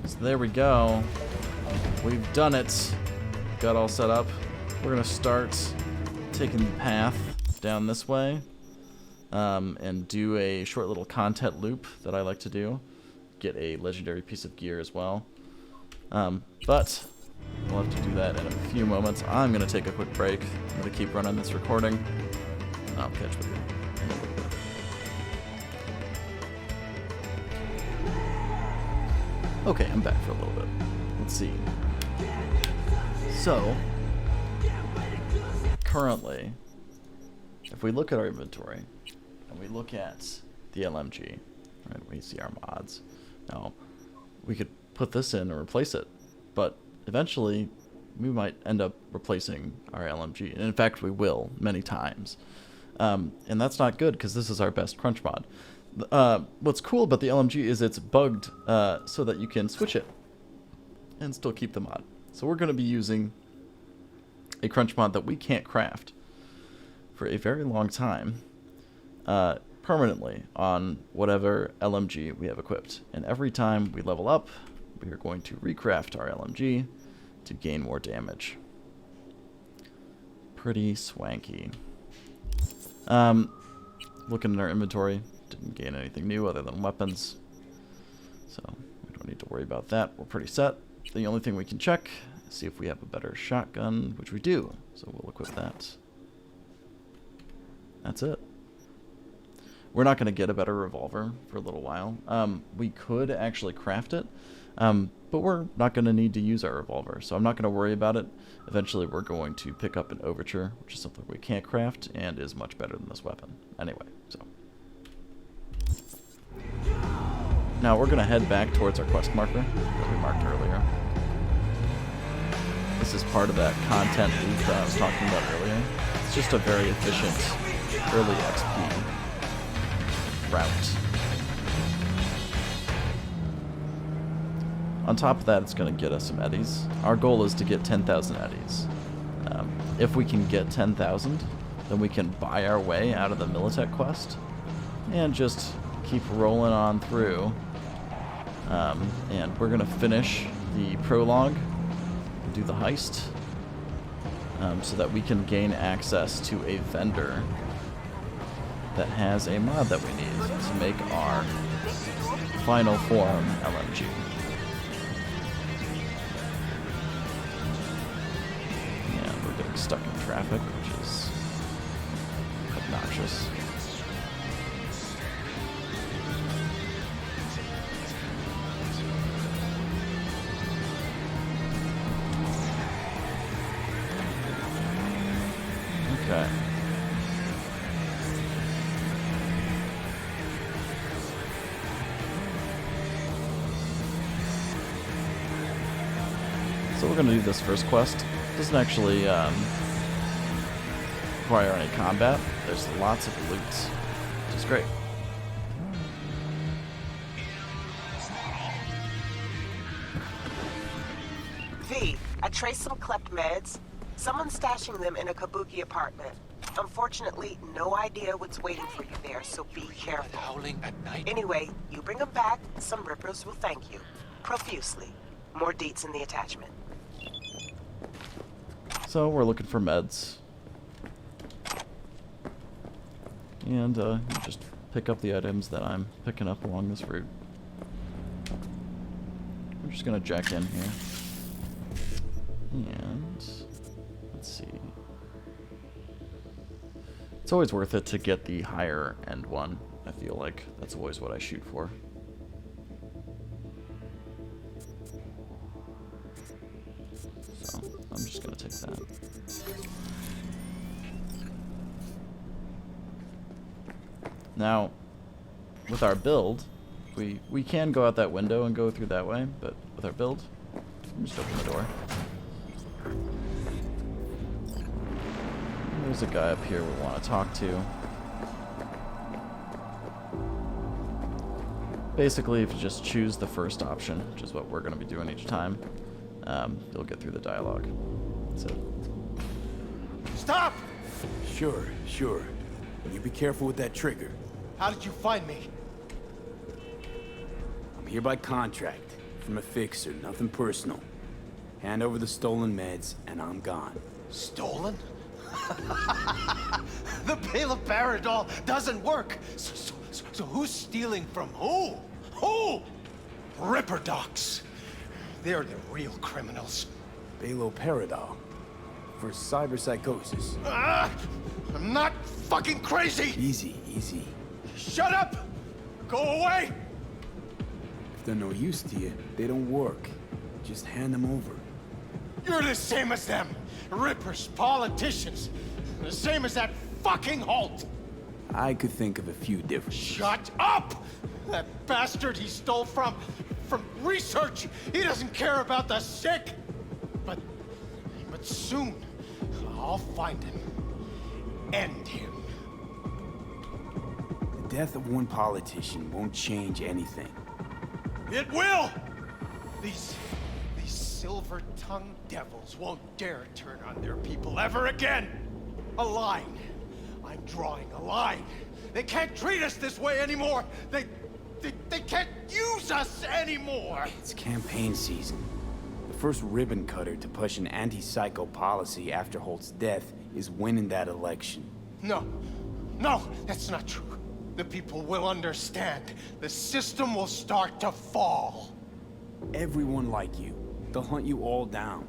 So there we go. We've done it. Got all set up. We're gonna start taking the path down this way, and do a short little content loop that I like to do. Get a legendary piece of gear as well. But we'll have to do that in a few moments. I'm gonna take a quick break. I'm gonna keep running this recording. I'll catch with you. Okay, I'm back for a little bit. Let's see. So, currently, if we look at our inventory, and we look at the LMG, right, we see our mods. Now, we could put this in and replace it, but eventually, we might end up replacing our LMG. And in fact, we will, many times. And that's not good, because this is our best crunch mod. What's cool about the LMG is it's bugged so that you can switch it and still keep the mod. So we're going to be using a crunch mod that we can't craft for a very long time permanently on whatever LMG we have equipped. And every time we level up, we are going to recraft our LMG to gain more damage. Pretty swanky. Looking in our inventory, didn't gain anything new other than weapons, so we don't need to worry about that. We're pretty set. The only thing we can check is see if we have a better shotgun, which we do, so we'll equip that. That's it. We're not going to get a better revolver for a little while. We could actually craft it, but we're not going to need to use our revolver, so I'm not going to worry about it. Eventually we're going to pick up an Overture, which is something we can't craft and is much better than this weapon. Anyway, so. Now we're going to head back towards our quest marker that we marked earlier. This is part of that content loop that I was talking about earlier. It's just a very efficient early XP route. On top of that, it's going to get us some eddies. Our goal is to get 10,000 eddies. If we can get 10,000, then we can buy our way out of the Militech quest and just keep rolling on through. And we're going to finish the prologue, do the heist, so that we can gain access to a vendor that has a mod that we need to make our final form LMG. stuck in traffic, which is obnoxious. Okay. So we're going to do this first quest. It doesn't actually require any combat. There's lots of loot, which is great. V, I traced some klept meds. Someone's stashing them in a Kabuki apartment. Unfortunately, no idea what's waiting for you there, so be careful. Howling at night? Anyway, you bring them back, some rippers will thank you. Profusely. More deets in the attachment. So we're looking for meds. And just pick up the items that I'm picking up along this route. I'm just gonna jack in here. And let's see. It's always worth it to get the higher end one. I feel like that's always what I shoot for. So I'm just gonna take that. Now, with our build, we can go out that window and go through that way, but with our build, just open the door. There's a guy up here we want to talk to. Basically, if you just choose the first option, which is what we're going to be doing each time, you'll get through the dialogue. That's it. Stop! Sure. You be careful with that trigger. How did you find me? I'm here by contract. From a fixer, nothing personal. Hand over the stolen meds, and I'm gone. Stolen? The Bale of Baradol doesn't work. So who's stealing from who? Who? Ripper docs. They're the real criminals. Balo Paradol. For cyberpsychosis. I'm not fucking crazy! Easy. Shut up! Go away! If they're no use to you, they don't work. Just hand them over. You're the same as them. Rippers, politicians. The same as that fucking Holt. I could think of a few differences. Shut up! That bastard he stole from research. He doesn't care about the sick. But soon, I'll find him. End him. The death of one politician won't change anything. It will! These silver-tongued devils won't dare turn on their people ever again! A line. I'm drawing a line. They can't treat us this way anymore! They can't use us anymore! It's campaign season. The first ribbon cutter to push an anti-psycho policy after Holt's death is winning that election. No, that's not true. The people will understand. The system will start to fall. Everyone like you. They'll hunt you all down.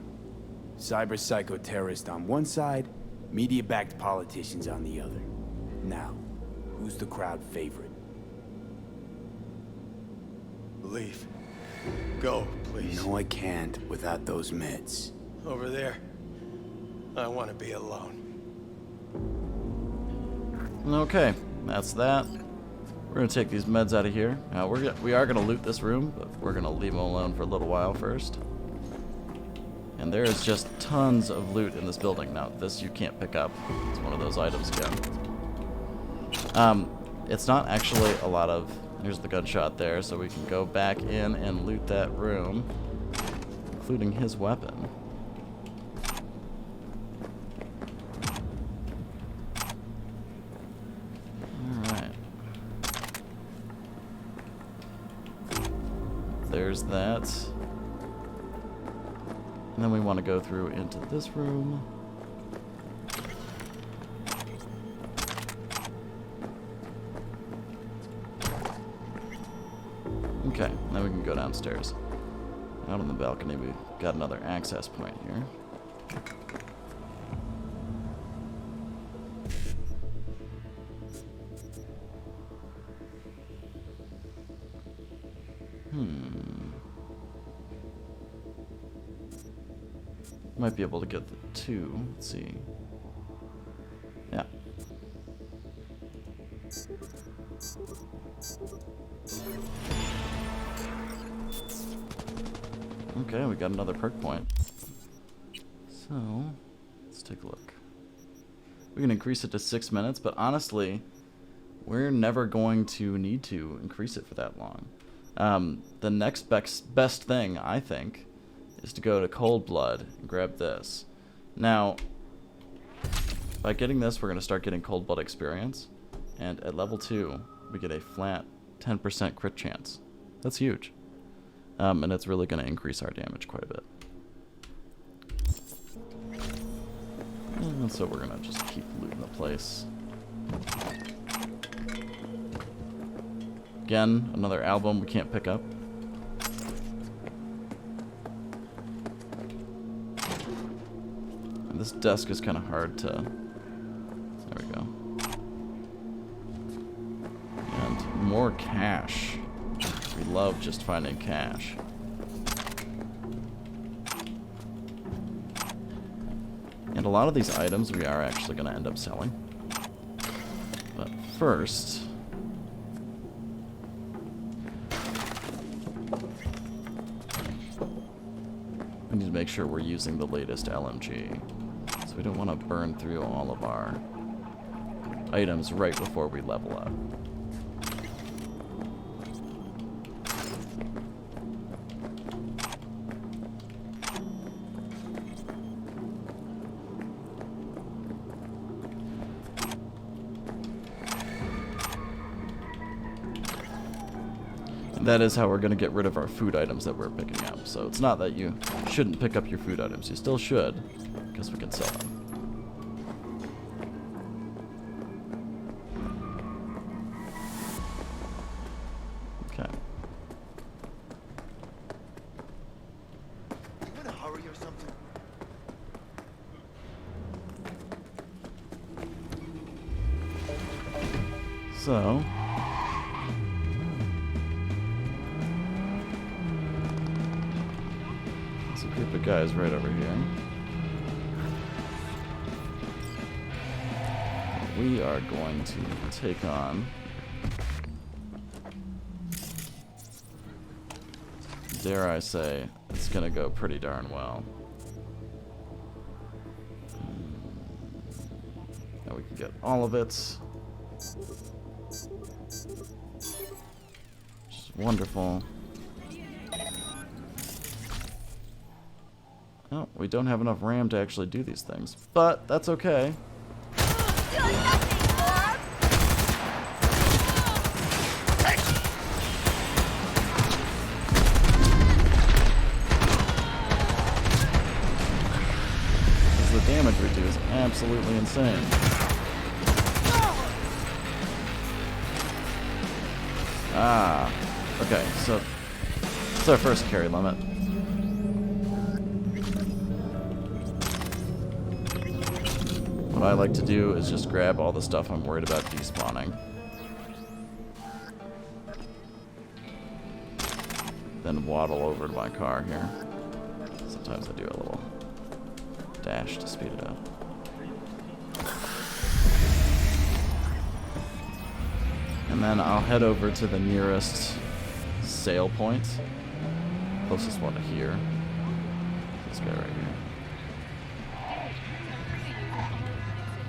Cyber-psycho-terrorists on one side, media-backed politicians on the other. Now, who's the crowd favorite? Leave. Go, please. No, I can't without those meds. Over there. I want to be alone. Okay, that's that. We're gonna take these meds out of here. We are gonna loot this room, but we're gonna leave them alone for a little while first. And there is just tons of loot in this building. Now, this you can't pick up. It's one of those items again. It's not actually a lot of... Here's the gunshot there, so we can go back in and loot that room, including his weapon. Alright. There's that. And then we want to go through into this room. Okay, then we can go downstairs. Out on the balcony, we've got another access point here. Might be able to get the 2. Let's see. Yeah. Okay, we got another perk point. So, let's take a look. We can increase it to 6 minutes, but honestly, we're never going to need to increase it for that long. The next best thing, I think, is to go to Cold Blood and grab this. Now, by getting this, we're going to start getting Cold Blood experience, and at level 2, we get a flat 10% crit chance. That's huge. And it's really going to increase our damage quite a bit. And so we're going to just keep looting the place. Again, another album we can't pick up. And this desk is kind of hard to... There we go. And more cash. We love just finding cash. And a lot of these items we are actually going to end up selling. But first... we need to make sure we're using the latest LMG. So we don't want to burn through all of our items right before we level up. That is how we're going to get rid of our food items that we're picking up. So it's not that you shouldn't pick up your food items. You still should, because we can sell them. Okay. You in a hurry or something? So... group of guys right over here. We are going to take on dare I say, it's gonna go pretty darn well. Now we can get all of it. Which is wonderful. Oh, we don't have enough RAM to actually do these things, but that's okay. Because the damage we do is absolutely insane. Ah, okay, so it's our first carry limit. What I like to do is just grab all the stuff I'm worried about despawning. Then waddle over to my car here. Sometimes I do a little dash to speed it up. And then I'll head over to the nearest sale point. Closest one to here. This guy right here.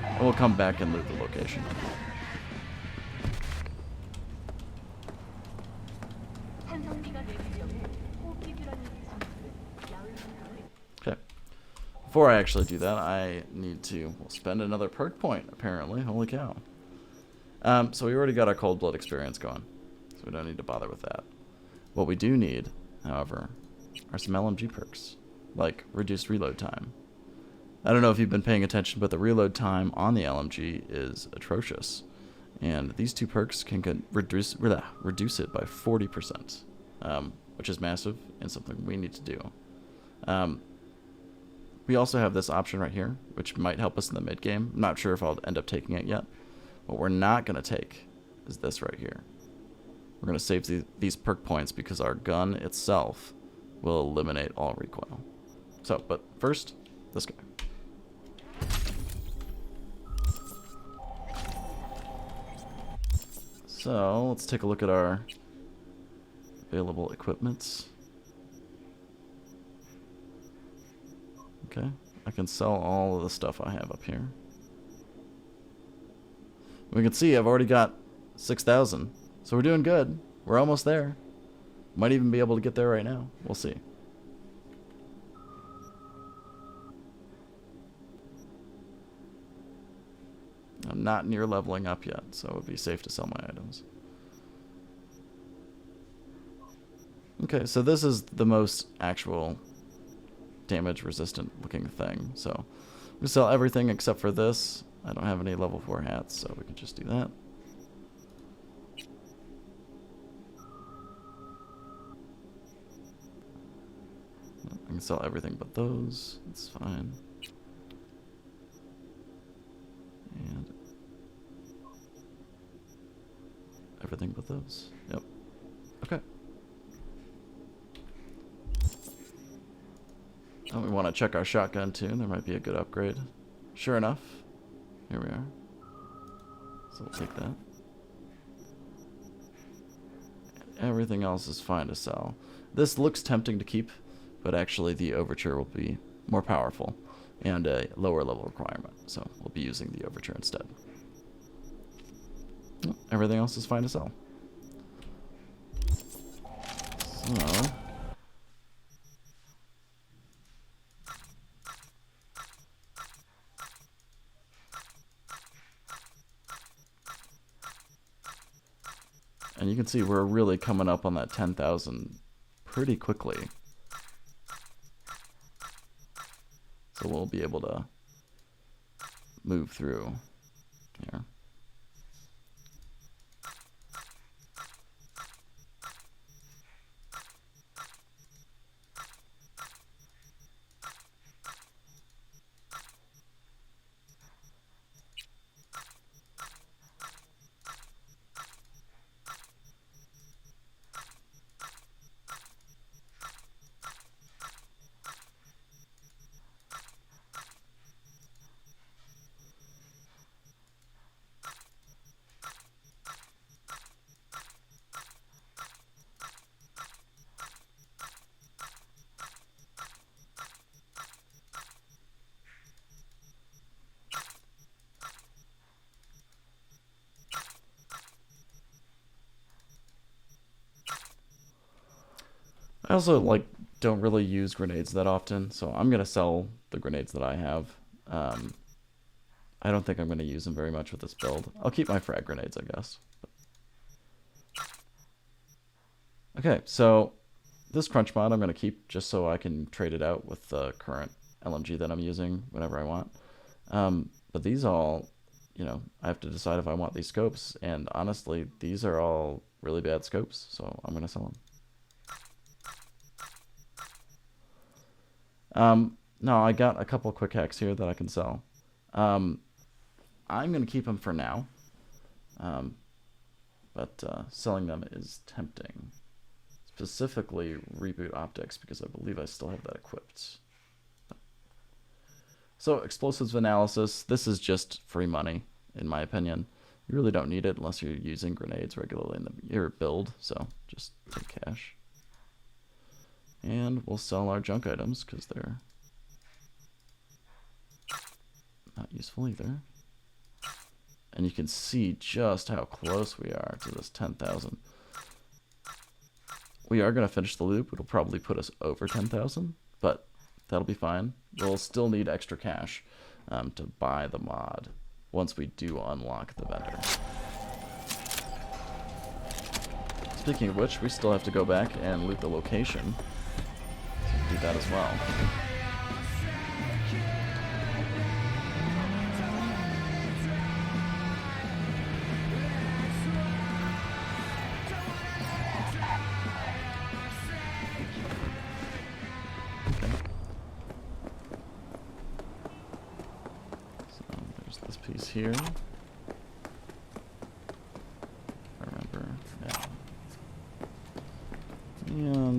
And we'll come back and loot the location. Okay. Before I actually do that, I need to spend another perk point, apparently. Holy cow. So we already got our Cold Blood experience going, so we don't need to bother with that. What we do need, however, are some LMG perks, like reduced reload time. I don't know if you've been paying attention, but the reload time on the LMG is atrocious. And these two perks can reduce it by 40%, which is massive and something we need to do. We also have this option right here, which might help us in the mid-game. I'm not sure if I'll end up taking it yet. What we're not going to take is this right here. we're going to save these perk points because our gun itself will eliminate all recoil. So, but first, this guy. So, let's take a look at our available equipments. Okay, I can sell all of the stuff I have up here. We can see I've already got 6,000, so we're doing good. We're almost there. Might even be able to get there right now. We'll see. I'm not near leveling up yet, so it would be safe to sell my items. Okay, so this is the most actual damage resistant looking thing. So we sell everything except for this. I don't have any level 4 hats, so we can just do that. I can sell everything but those. It's fine. And everything but those. Yep. Okay. Oh, we want to check our shotgun too. There might be a good upgrade. Sure enough, here we are. So we'll take that. Everything else is fine to sell. This looks tempting to keep, but actually the Overture will be more powerful and a lower level requirement. So we'll be using the Overture instead. Everything else is fine to sell. So and you can see we're really coming up on that 10,000 pretty quickly. So we'll be able to move through here. I also don't really use grenades that often, so I'm gonna sell the grenades that I have. I don't think I'm gonna use them very much with this build. I'll keep my frag grenades, I guess. Okay, so this crunch mod I'm gonna keep just so I can trade it out with the current LMG that I'm using whenever I want. But these all, I have to decide if I want these scopes, and honestly, these are all really bad scopes, so I'm gonna sell them. No, I got a couple quick hacks here that I can sell. I'm going to keep them for now. But selling them is tempting. Specifically, Reboot Optics, because I believe I still have that equipped. So, Explosives Analysis. This is just free money, in my opinion. You really don't need it unless you're using grenades regularly in your build. So, just take cash. And we'll sell our junk items because they're not useful either. And you can see just how close we are to this 10,000. We are going to finish the loop. It'll probably put us over 10,000, but that'll be fine. We'll still need extra cash to buy the mod once we do unlock the vendor. Speaking of which, we still have to go back and loot the location. Do that as well. Okay. So there's this piece here. I remember. Yeah.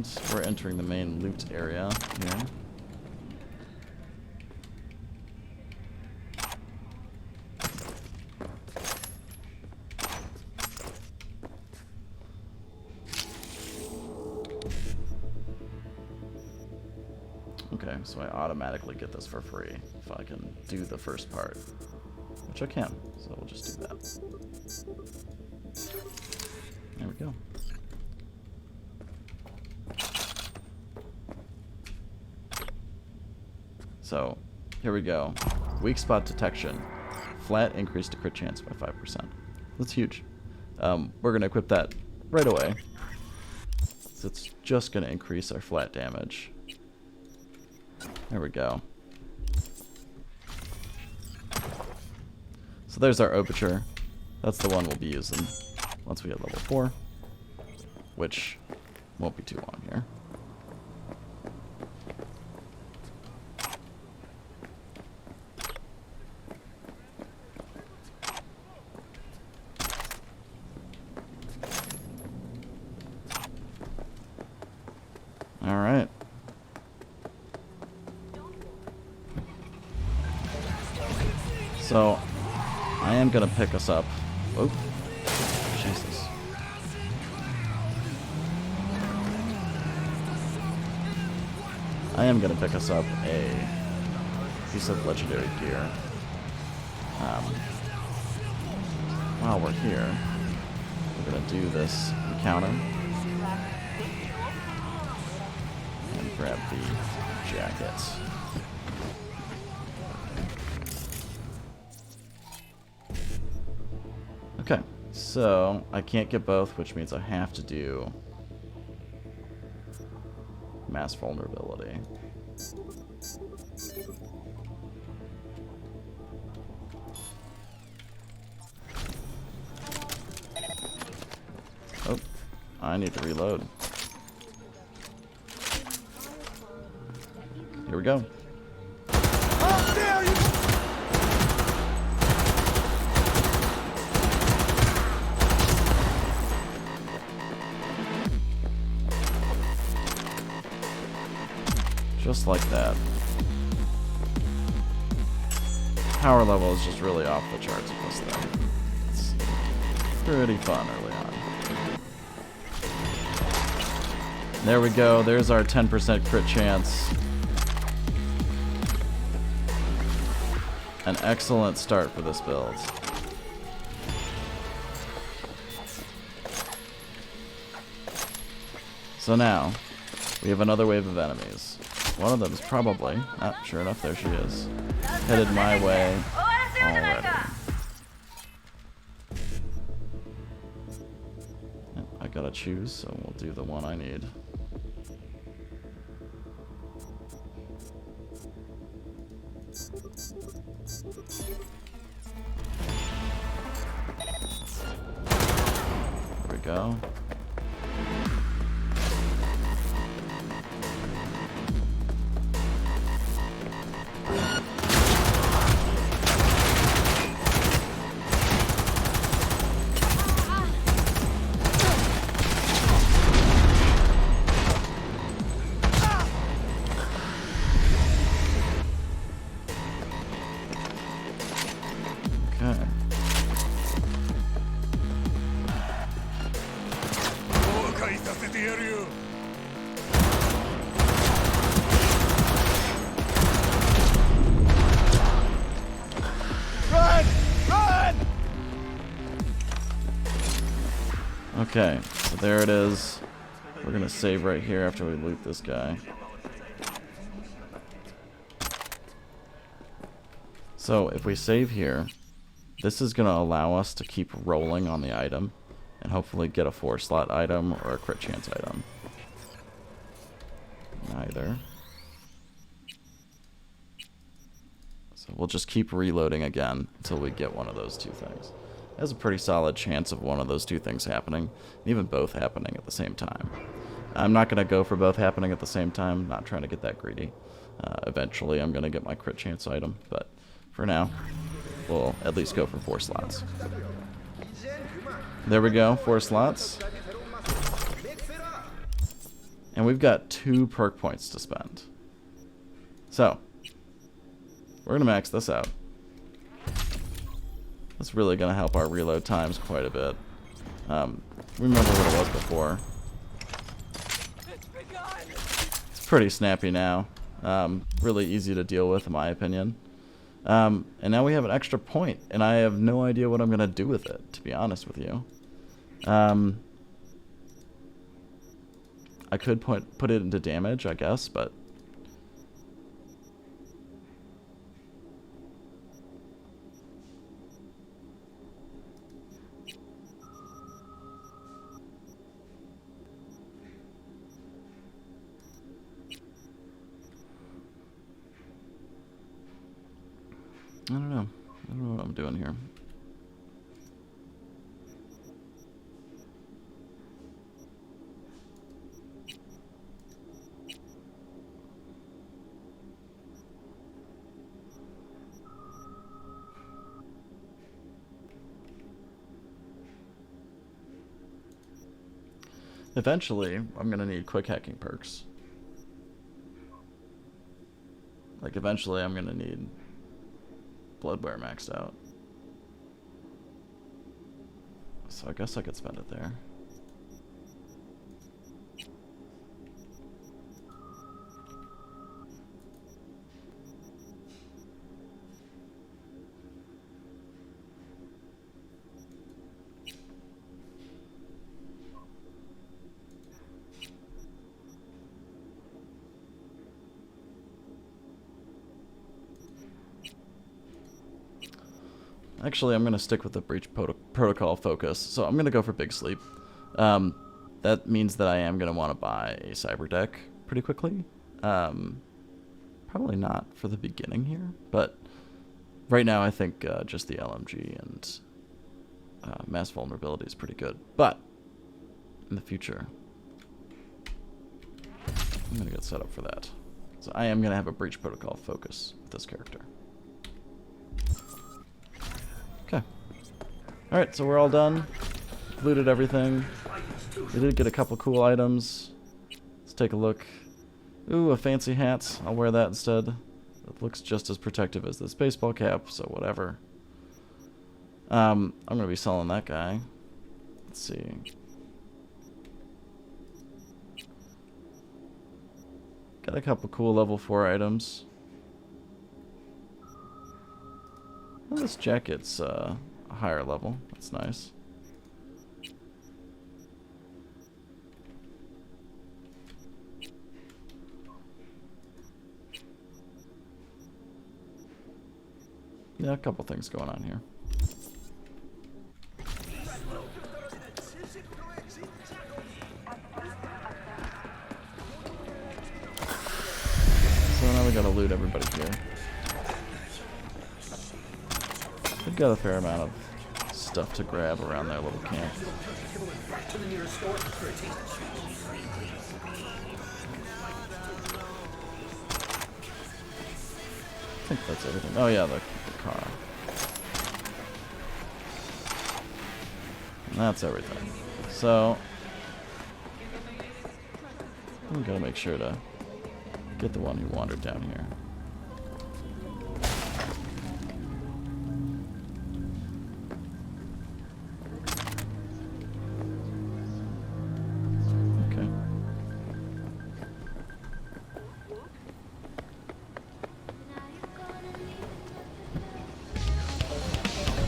And we're entering the main loot area here. Okay, so I automatically get this for free if I can do the first part, which I can, so we'll just do that. There we go. So, here we go. Weak spot detection. Flat increase to crit chance by 5%. That's huge. We're going to equip that right away. So it's just going to increase our flat damage. There we go. So there's our Overture. That's the one we'll be using once we hit level 4, which won't be too long here. All right. So, I am going to pick us up. Oh, Jesus. I am going to pick us up a piece of legendary gear. While we're here, we're going to do this encounter. And grab the jackets. Okay, so I can't get both, which means I have to do mass vulnerability. Oh, I need to reload. Here we go. How dare you! Just like that. Power level is just really off the charts with this thing. It's pretty fun early on. There we go. There's our 10% crit chance. An excellent start for this build. So now, we have another wave of enemies. One of them is probably, sure enough, there she is, headed my way already. Yep, I gotta choose, so we'll do the one I need. There we go. Okay, so there it is. We're gonna save right here after we loot this guy. So if we save here, this is gonna allow us to keep rolling on the item and hopefully get a 4-slot item or a crit chance item. Neither. So we'll just keep reloading again until we get one of those two things. There's a pretty solid chance of one of those two things happening, even both happening at the same time. I'm not going to go for both happening at the same time, not trying to get that greedy. Eventually I'm going to get my crit chance item, but for now, we'll at least go for 4 slots. There we go, 4 slots. And we've got 2 perk points to spend. So, we're going to max this out. That's really going to help our reload times quite a bit. Remember what it was before. It's pretty snappy now. Really easy to deal with, in my opinion. And now we have an extra point, and I have no idea what I'm going to do with it, to be honest with you. I could put it into damage, I guess, but... I don't know. I don't know what I'm doing here. Eventually, I'm going to need quick hacking perks. Like, eventually I'm going to need Bloodware maxed out. So I guess I could spend it there. Actually, I'm going to stick with the breach protocol focus, so I'm going to go for big sleep. That means that I am going to want to buy a cyber deck pretty quickly. Probably not for the beginning here, but right now I think just the LMG and mass vulnerability is pretty good. But in the future, I'm going to get set up for that. So I am going to have a breach protocol focus with this character. Okay. Alright, so we're all done. Looted everything. We did get a couple cool items. Let's take a look. Ooh, a fancy hat. I'll wear that instead. It looks just as protective as this baseball cap, so whatever. I'm going to be selling that guy. Let's see. Got a couple cool level 4 items. Well, this jacket's a higher level. That's nice. Yeah, a couple things going on here. So now we gotta loot everybody here. We've got a fair amount of stuff to grab around their little camp. I think that's everything. Oh yeah, the car. And that's everything. So, we gotta make sure to get the one who wandered down here.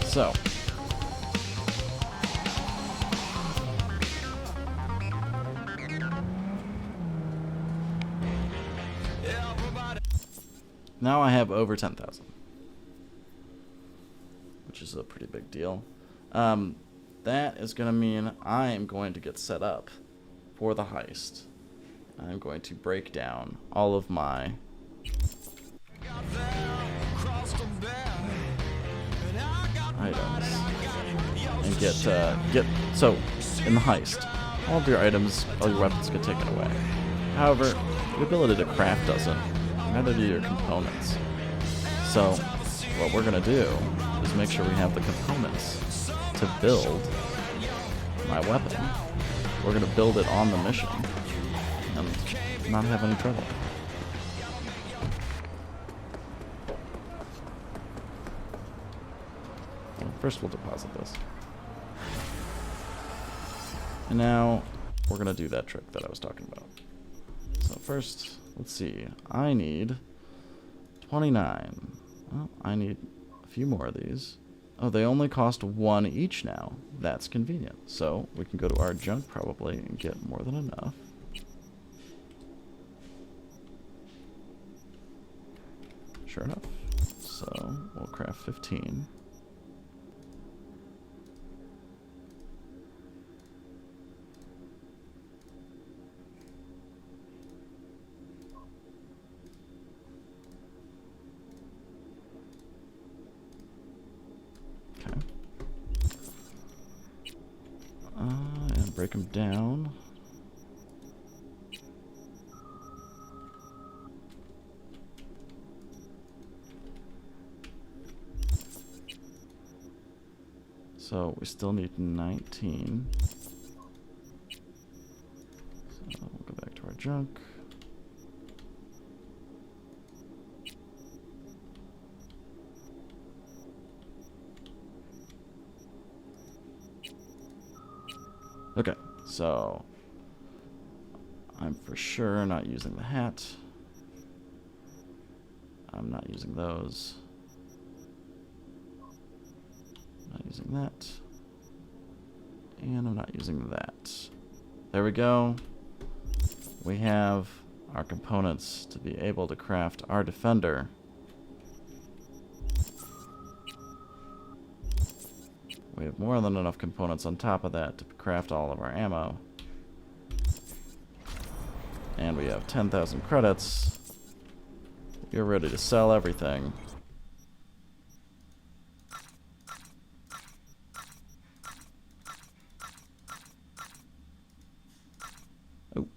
So, now I have over 10,000, which is a pretty big deal. That is going to mean I am going to get set up for the heist. I'm going to break down all of my items and get so in the heist, all of your items, all your weapons get taken away. However, the ability to craft doesn't. Neither do your components. So what we're gonna do is make sure we have the components to build my weapon. We're gonna build it on the mission, and and not have any trouble. Well, first we'll deposit this. And now we're gonna do that trick that I was talking about. So first, let's see. I need 29. Well, I need a few more of these. Oh, they only cost 1 each now. That's convenient. So we can go to our junk probably and get more than enough. Sure enough. So we'll craft 15. And break them down. So we still need 19. So we'll go back to our junk. Okay, so I'm for sure not using the hat. I'm not using those. Not using that. And I'm not using that. There we go. We have our components to be able to craft our defender. We have more than enough components on top of that to craft all of our ammo. And we have 10,000 credits. You're ready to sell everything. Oh.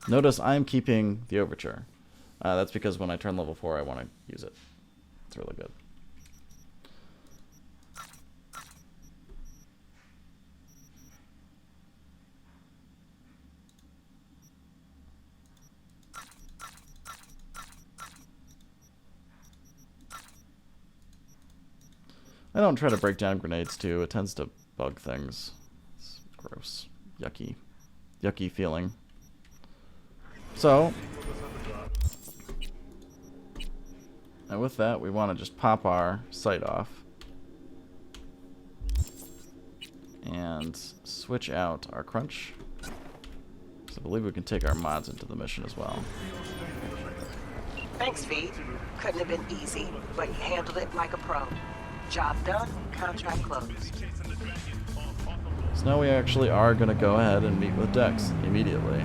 Notice I'm keeping the overture. That's because when I turn level 4, I want to use it. It's really good. I don't try to break down grenades too. It tends to bug things. It's gross. Yucky. Yucky feeling. So, and with that, we want to just pop our sight off. And switch out our crunch. So I believe we can take our mods into the mission as well. Thanks, V. Couldn't have been easy, but you handled it like a pro. Job done, contract closed. So now we actually are going to go ahead and meet with Dex immediately.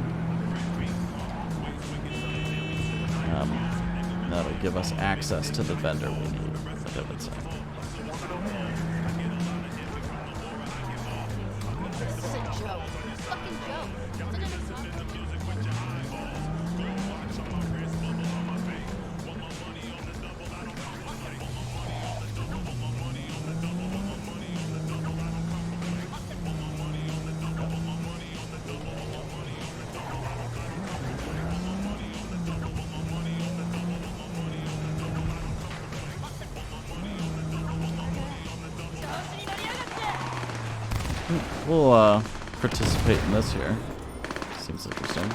That'll give us access to the vendor we need, like I would say. This is a joke. It's a fucking joke. It's an insult. We'll participate in this here. Seems interesting.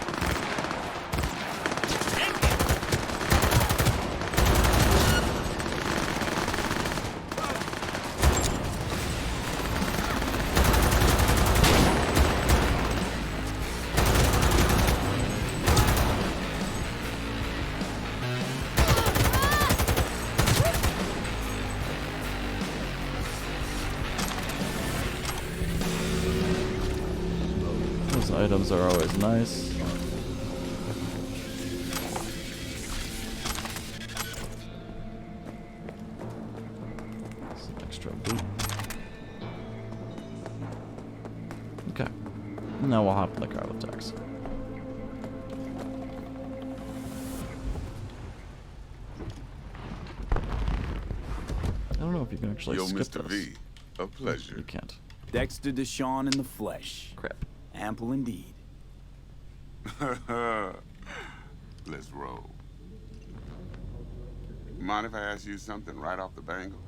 Items are always nice. Some extra loot. Okay. Now we'll hop in the car with Dex. I don't know if you can actually skip Mr. this. V, a pleasure. You can't. Dexter Deshawn in the flesh. Crap. Ample indeed. Let's roll. Mind if I ask you something right off the bangle?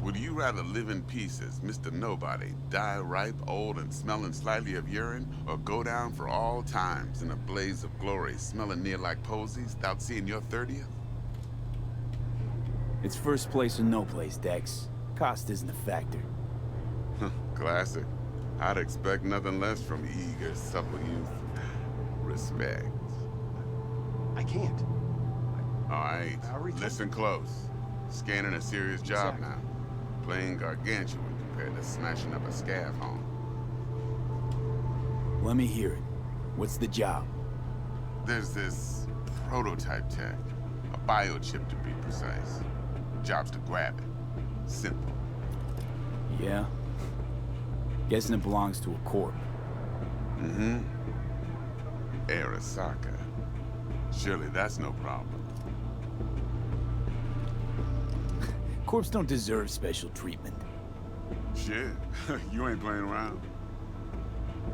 Would you rather live in peace as Mr. Nobody, die ripe, old, and smelling slightly of urine, or go down for all times in a blaze of glory, smelling near like posies, without seeing your 30th? It's first place or no place, Dex. Cost isn't a factor. Classic. I'd expect nothing less from eager, supple youth. Respect. I can't. All right, listen close. Scanning a serious job now. Playing gargantuan compared to smashing up a scav home. Let me hear it. What's the job? There's this prototype tech. A biochip to be precise. Job's to grab it. Simple. Yeah? Guessing it belongs to a corp. Mm-hmm. Arasaka. Surely that's no problem. Corps don't deserve special treatment. Shit, you ain't playing around.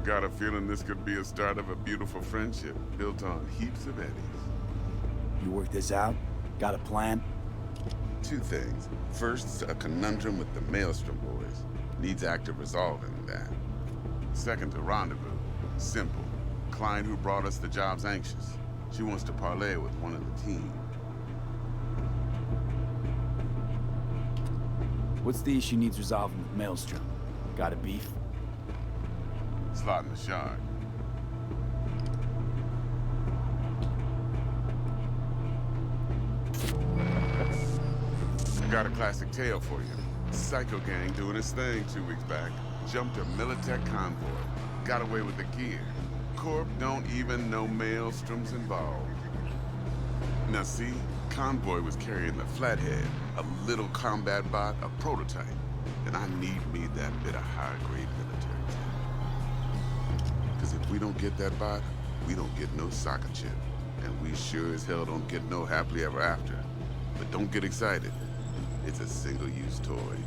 Got a feeling this could be a start of a beautiful friendship built on heaps of eddies. You work this out? Got a plan? Two things. First, a conundrum with the Maelstrom boys. Needs active resolving that. Second, a rendezvous. Simple. Client who brought us the job's anxious. She wants to parlay with one of the team. What's the issue needs resolving with Maelstrom? Got a beef? Slotting the shard. Got a classic tale for you. Psycho gang doing his thing 2 weeks back. Jumped a Militech convoy. Got away with the gear. Corp don't even know Maelstrom's involved. Now see, convoy was carrying the Flathead, a little combat bot, a prototype. And I need me that bit of high-grade military tech. Because if we don't get that bot, we don't get no soccer chip. And we sure as hell don't get no happily ever after. But don't get excited. It's a single-use toy.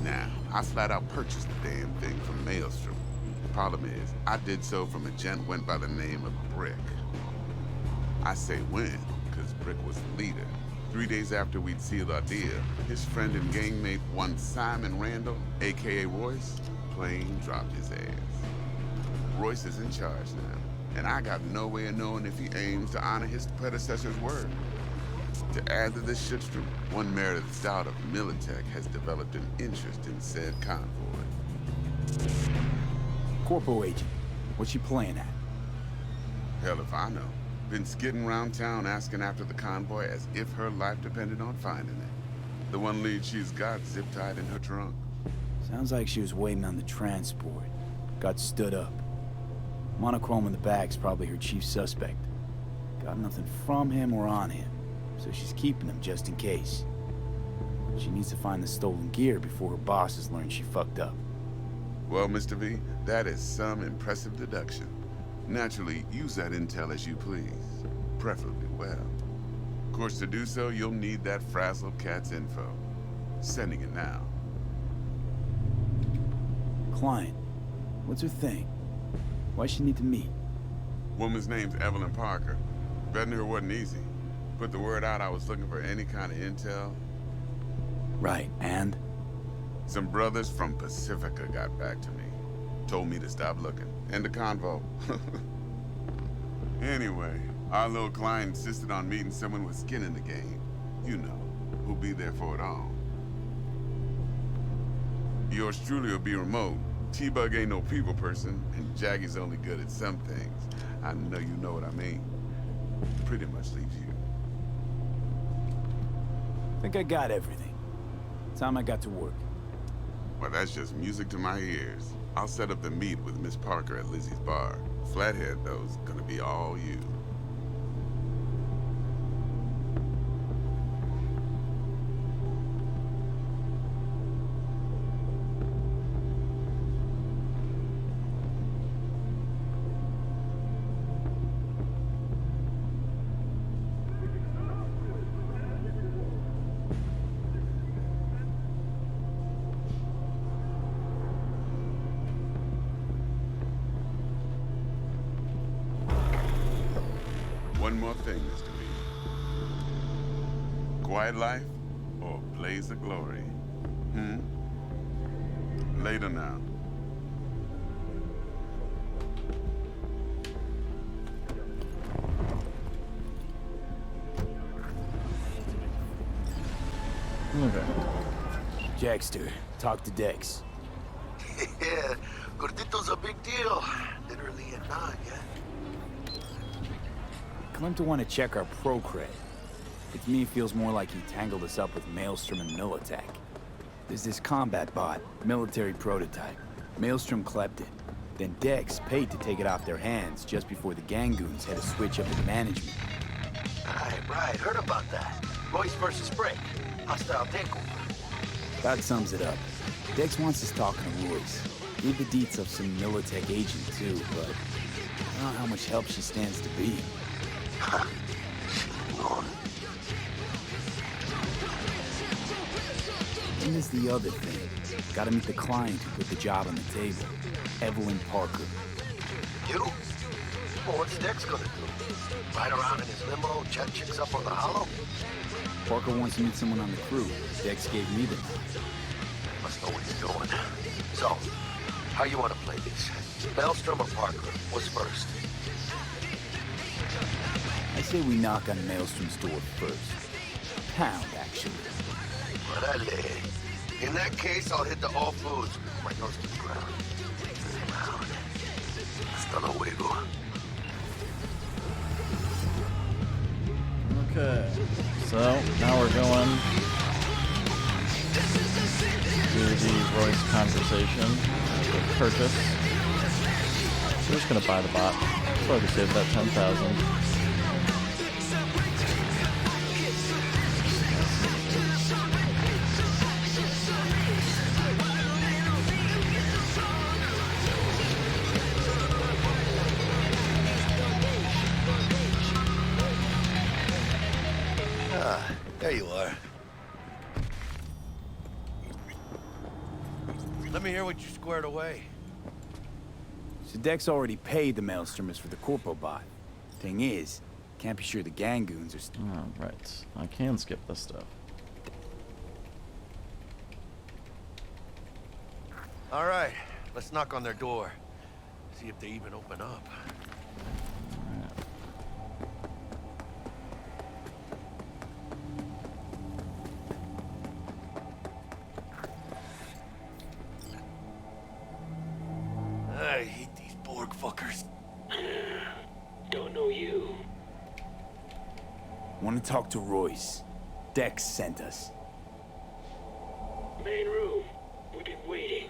Now, I flat out purchased the damn thing from Maelstrom. Problem is, I did so from a gent went by the name of Brick. I say when, because Brick was the leader. 3 days after we'd sealed our deal, his friend and gangmate, one Simon Randall, a.k.a. Royce, plain dropped his ass. Royce is in charge now, and I got no way of knowing if he aims to honor his predecessor's word. To add to this shitstorm, one Meredith Stout of Militech has developed an interest in said convoy. Corpo agent. What's she playing at? Hell if I know. Been skidding around town asking after the convoy as if her life depended on finding it. The one lead she's got zip-tied in her trunk. Sounds like she was waiting on the transport. Got stood up. Monochrome in the back's probably her chief suspect. Got nothing from him or on him, so she's keeping him just in case. She needs to find the stolen gear before her bosses learn she fucked up. Well, Mr. V, that is some impressive deduction. Naturally, use that intel as you please. Preferably well. Of course, to do so, you'll need that frazzled cat's info. Sending it now. Client. What's her thing? Why she need to meet? Woman's name's Evelyn Parker. Betting her wasn't easy. Put the word out I was looking for any kind of intel. Right, and? Some brothers from Pacifica got back to me. Told me to stop looking. End the convo. Anyway, our little client insisted on meeting someone with skin in the game. You know, who'll be there for it all. Yours truly will be remote. T-Bug ain't no people person, and Jaggy's only good at some things. I know you know what I mean. Pretty much leaves you. Think I got everything. Time I got to work. Well, that's just music to my ears. I'll set up the meet with Miss Parker at Lizzie's bar. Flathead, though, is gonna be all you. One more thing, Mr. B. Quiet life or blaze of glory? Later now. Okay. Jackster, talk to Dex. Yeah, Gordito's a big deal. Literally a nod, yeah? Claimed to want to check our pro cred. But to me, it feels more like he tangled us up with Maelstrom and Militech. There's this combat bot, military prototype. Maelstrom clept it. Then Dex paid to take it off their hands just before the Gangoons had to switch up in management. Right. Heard about that. Royce versus Brick. Hostile takeover. That sums it up. Dex wants us talking to Royce. Need the deets of some Militech agent too, but I don't know how much help she stands to be. And there's the other thing. Gotta meet the client who put the job on the table. Evelyn Parker. You? Well, what's Dex gonna do? Ride around in his limo, chat chicks up on the hollow? Parker wants to meet someone on the crew. Dex gave me the nod. Must know what he's doing. So, how you want to play this? Maelstrom or Parker? What's first? I say we knock on Maelstrom's door first. Pound, actually. Orale. In that case, I'll hit the all foods. My nose to the ground. Around. Hasta luego. Okay, so now we're going to the Royce conversation with Purchase. We're just gonna buy the bot. So I can save that 10,000. There you are. Let me hear what you squared away. So Dex already paid the Maelstromers for the Corpo bot. Thing is, can't be sure the Gangoons are still... Oh, right. I can skip this stuff. All right, let's knock on their door. See if they even open up. I hate these Borg fuckers. Don't know you. Want to talk to Royce. Dex sent us. Main room. We've been waiting.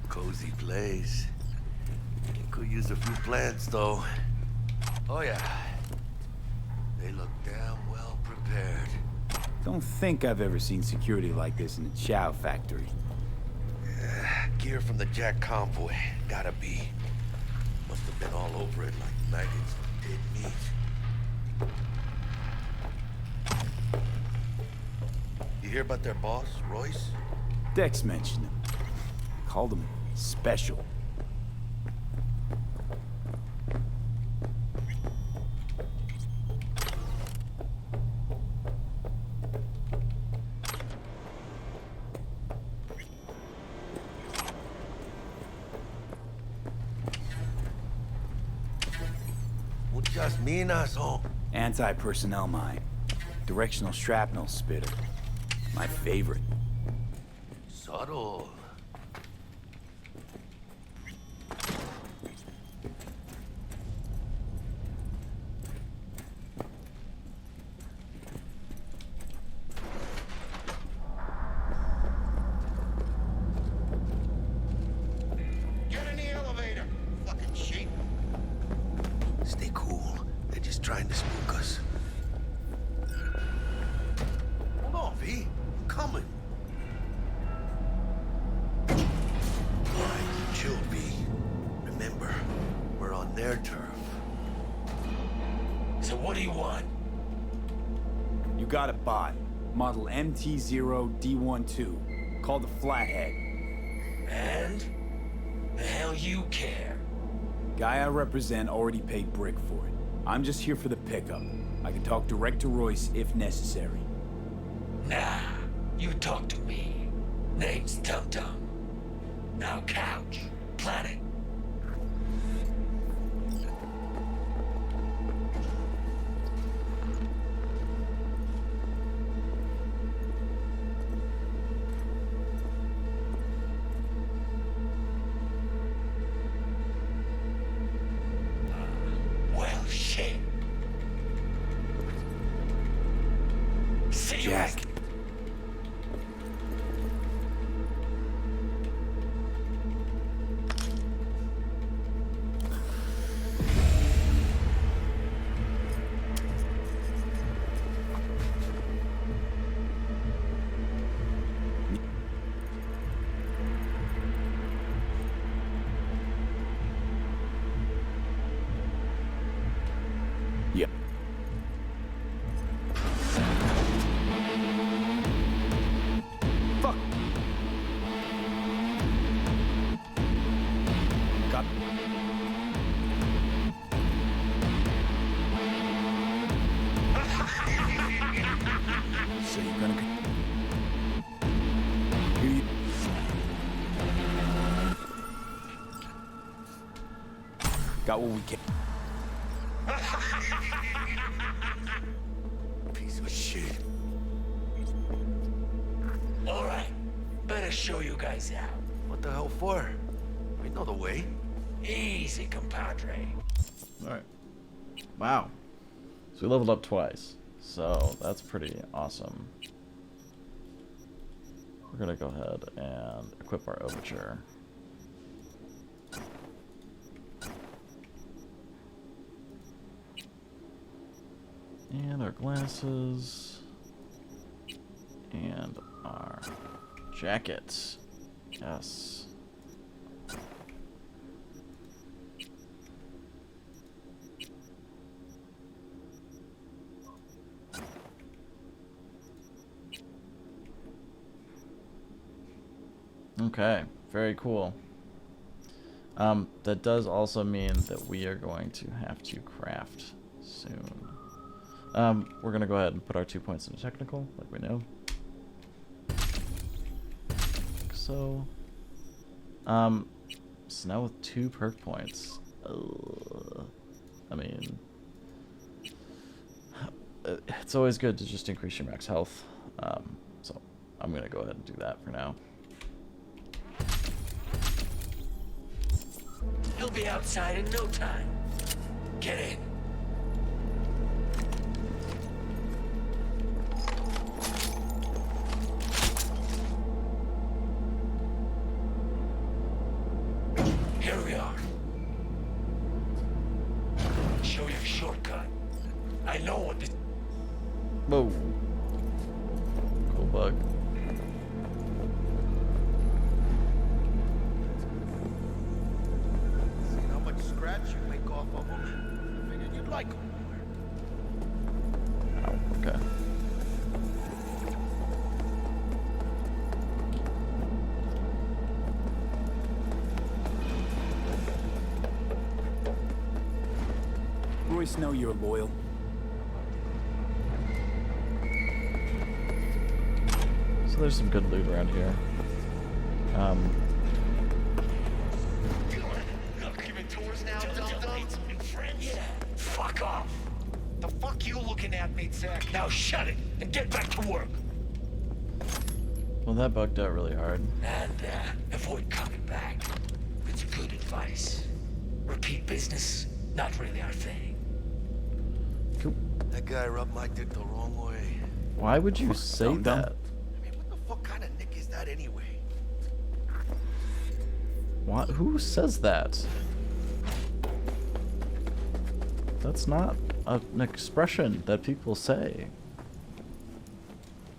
Cozy place. Could use a few plants, though. Oh, yeah. They look damn well prepared. Don't think I've ever seen security like this in a chow factory. Gear from the Jack convoy. Gotta be. Must have been all over it like maggots with dead meat. You hear about their boss, Royce? Dex mentioned him. Called him special. Muchas minas, oh. Anti-personnel mine. Directional shrapnel spitter. My favorite. Subtle. Get in the elevator, fucking sheep. Stay cool. They're just trying to spook us. Hold on, V. I'm coming. Alright, chill, V. Remember, we're on their turf. So what do you want? You got a bot. Model MT0D12. called the Flathead. And? The hell you care? Guy I represent already paid Brick for it. I'm just here for the pickup. I can talk direct to Royce if necessary. Nah, you talk to me. Name's Dum Dum. Now couch, planet. Well, shit. See you Jack. Yep. Fuck. Got. So you're gonna. Here you. Got what we can. Piece of shit. All right, better show you guys out. What the hell for? We know the way. Easy, compadre. Alright. Wow. So we leveled up twice. So that's pretty awesome. We're gonna go ahead and equip our overture. And our glasses. And our jackets. Yes. Okay, very cool. That does also mean that we are going to have to craft soon. We're gonna go ahead and put our 2 points into technical, like we know. Like so. Snell with 2 perk points. I mean, it's always good to just increase your max health. So I'm gonna go ahead and do that for now. He'll be outside in no time. Get in. Here we are. Show you a shortcut. I know what this... Whoa. Cool bug. Seen how much scratch you make off of them? Figured you'd like them more. Oh, okay. Royce know you're loyal. So there's some good loot around here. Giving tours now, Dum-Dum? Yeah, fuck off. The fuck you looking at me, Zach? Now shut it and get back to work. Well, that bugged out really hard. And avoid coming back. It's good advice. Repeat business, not really our thing. Cool. That guy rubbed my dick the wrong way. Why would you say Dum-Dum. that? I mean, what the fuck kind of nick is that anyway? What? Who says that? That's not an expression that people say.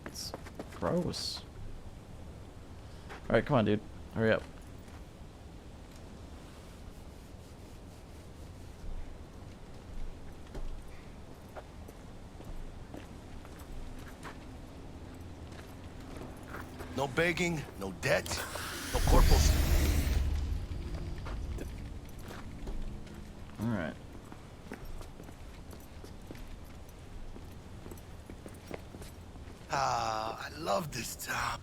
It's gross. Alright, come on, dude. Hurry up. No begging, no debt, no corporals. All right. I love this town.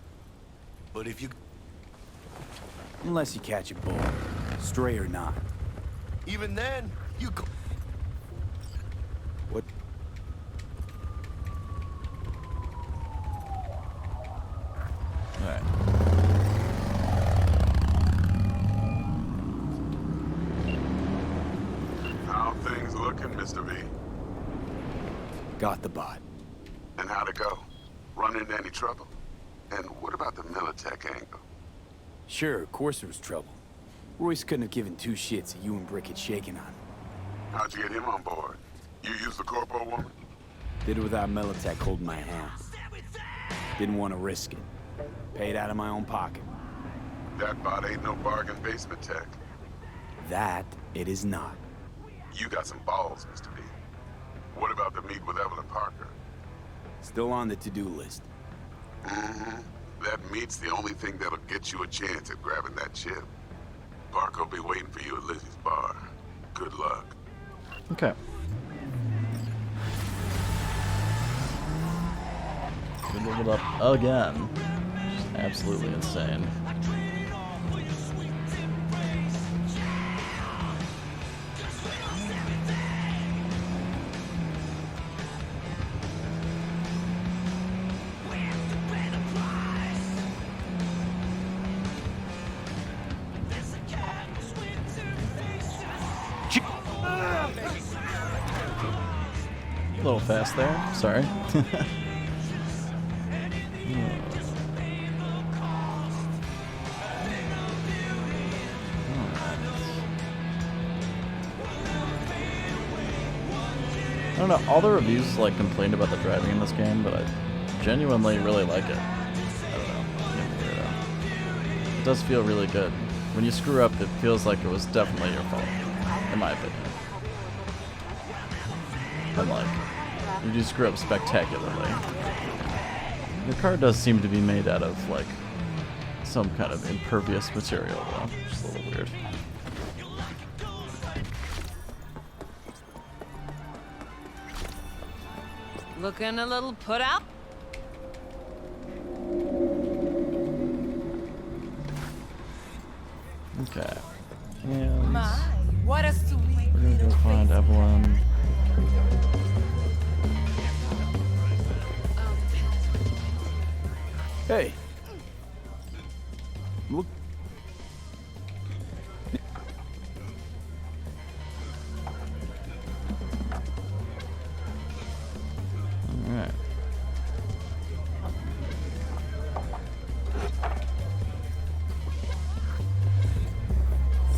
But if you... Unless you catch a bull, stray or not. Even then, you go... What? All right. How things looking, Mr. V? Got the bot. And how'd it go? Run into any trouble? And what about the Militech angle? Sure, of course there was trouble. Royce couldn't have given two shits that you and Brick had shaken on. How'd you get him on board? You used the corpo woman? Did it without Militech holding my hand. Didn't want to risk it. Paid out of my own pocket. That bot ain't no bargain basement tech. That it is not. You got some balls, Mr. V. What about the meet with Evelyn Parker? Still on the to-do list. Mm-hmm. That meet's the only thing that'll get you a chance at grabbing that chip. Parker will be waiting for you at Lizzie's bar. Good luck. Okay. We leveled up again. Just absolutely insane. A little fast there. Sorry. I don't know, all the reviews like complained about the driving in this game, but I genuinely really like it. I don't know. It does feel really good. When you screw up, it feels like it was definitely your fault, in my opinion. And like, you do screw up spectacularly. Your car does seem to be made out of like some kind of impervious material though, which is a little weird. Looking a little put out? Okay. And My, what a sweet we're gonna go find Evelyn. Hey. Look. Alright.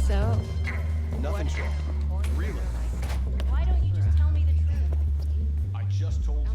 So, Nothing's wrong. Really? why don't you just tell me the truth? I just told you.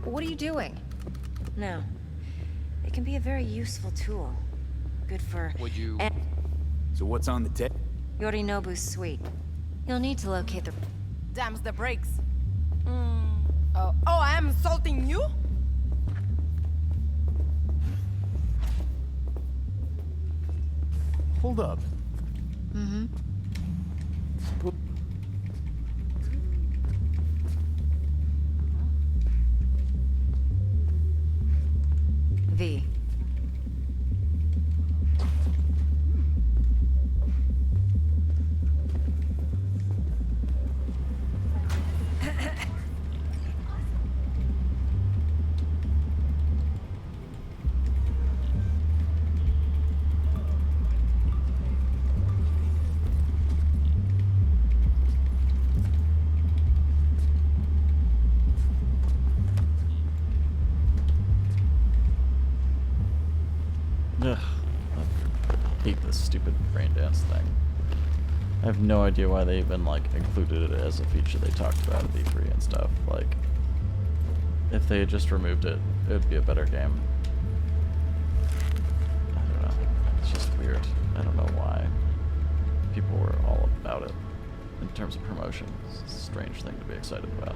What are you doing? No. It can be a very useful tool. Good for... Would you... So what's on the tip? Yorinobu's suite. You'll need to locate the... Damns the brakes. Oh, I am insulting you? Hold up. Mm-hmm. V. brain dance thing. I have no idea why they even like included it as a feature they talked about at E3 and stuff. Like, if they had just removed it, it would be a better game. I don't know. It's just weird. I don't know why people were all about it in terms of promotion. It's a strange thing to be excited about.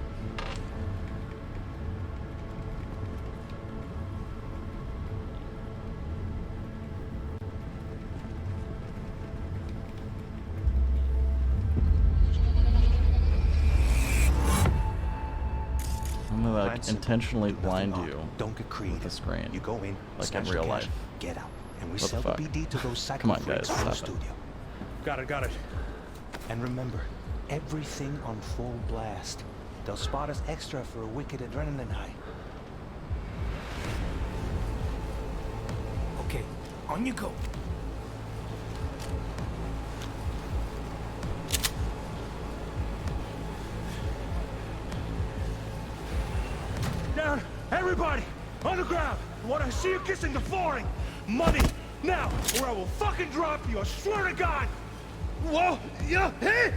I'm gonna like intentionally blind you with the screen, You go in, like in snatch the real cash, life. get out, and we What the sell the fuck? BD to those psycho Come on, freaks guys, from the stop it. studio. Got it. And remember, everything on full blast. They'll spot us extra for a wicked adrenaline high. Okay, on you go. Down! Everybody! On the ground! I want to see you kissing the flooring! Money! Now! Or I will fucking drop you! I swear to God! Whoa! Yeah! Hey!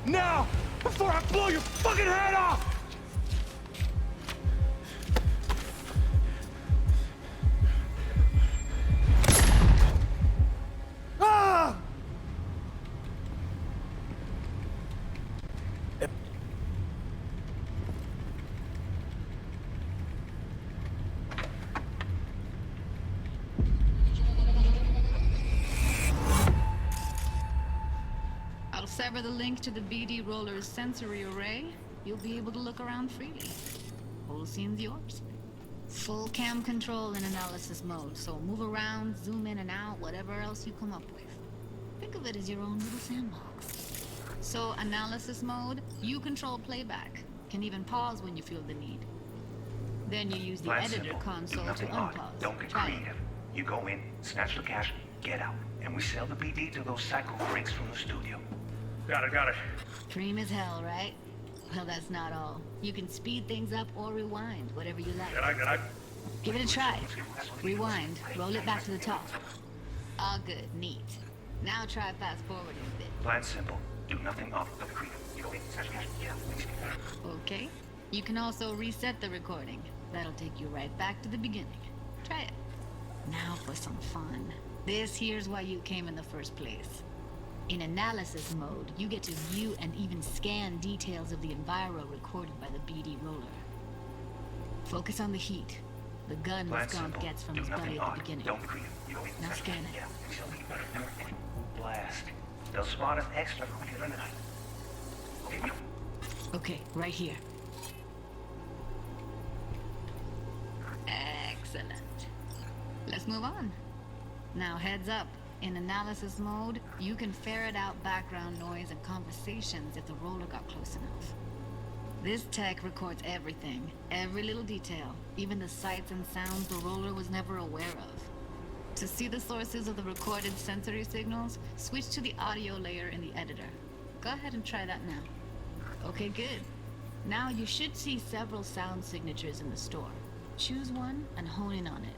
Now! Before I blow your fucking head off! Ah! I'll sever the link to the BD Roller's sensory array. You'll be able to look around freely. Whole scene's yours. Full cam control in analysis mode, so move around, zoom in and out, whatever else you come up with. Think of it as your own little sandbox. So, analysis mode, you control playback. Can even pause when you feel the need. Then you use the Plan editor simple. console Do to nothing odd. unpause. Don't get Try it. creative. You go in, snatch the cash, get out, and we sell the BD to those psycho freaks from the studio. Got it. Dream as hell, right? Well, that's not all. You can speed things up or rewind, whatever you like. Good I. Give it a try. Rewind. Roll it back to the top. All good. Neat. Now try fast forwarding a bit. Plan simple. Do nothing off the creep. You go in, snatch the cash, get out. Okay. You can also reset the recording. That'll take you right back to the beginning. Try it. Now for some fun. This here's why you came in the first place. In analysis mode, you get to view and even scan details of the enviro recorded by the BD Roller. Focus on the heat. The gun Plan Skunk simple. gets from Do his buddy nothing at odd. the beginning. Don't be creative. You go in, Now snatch the scan cash, it. get out. We sell the BD. Blast. They'll spot us extra for wicked adrenaline high. Okay, we Okay, right here. Excellent. Let's move on. Now heads up. In analysis mode, you can ferret out background noise and conversations if the roller got close enough. This tech records everything, every little detail, even the sights and sounds the roller was never aware of. To see the sources of the recorded sensory signals, switch to the audio layer in the editor. Go ahead and try that now. Okay, good. Now you should see several sound signatures in the store. Choose one and hone in on it.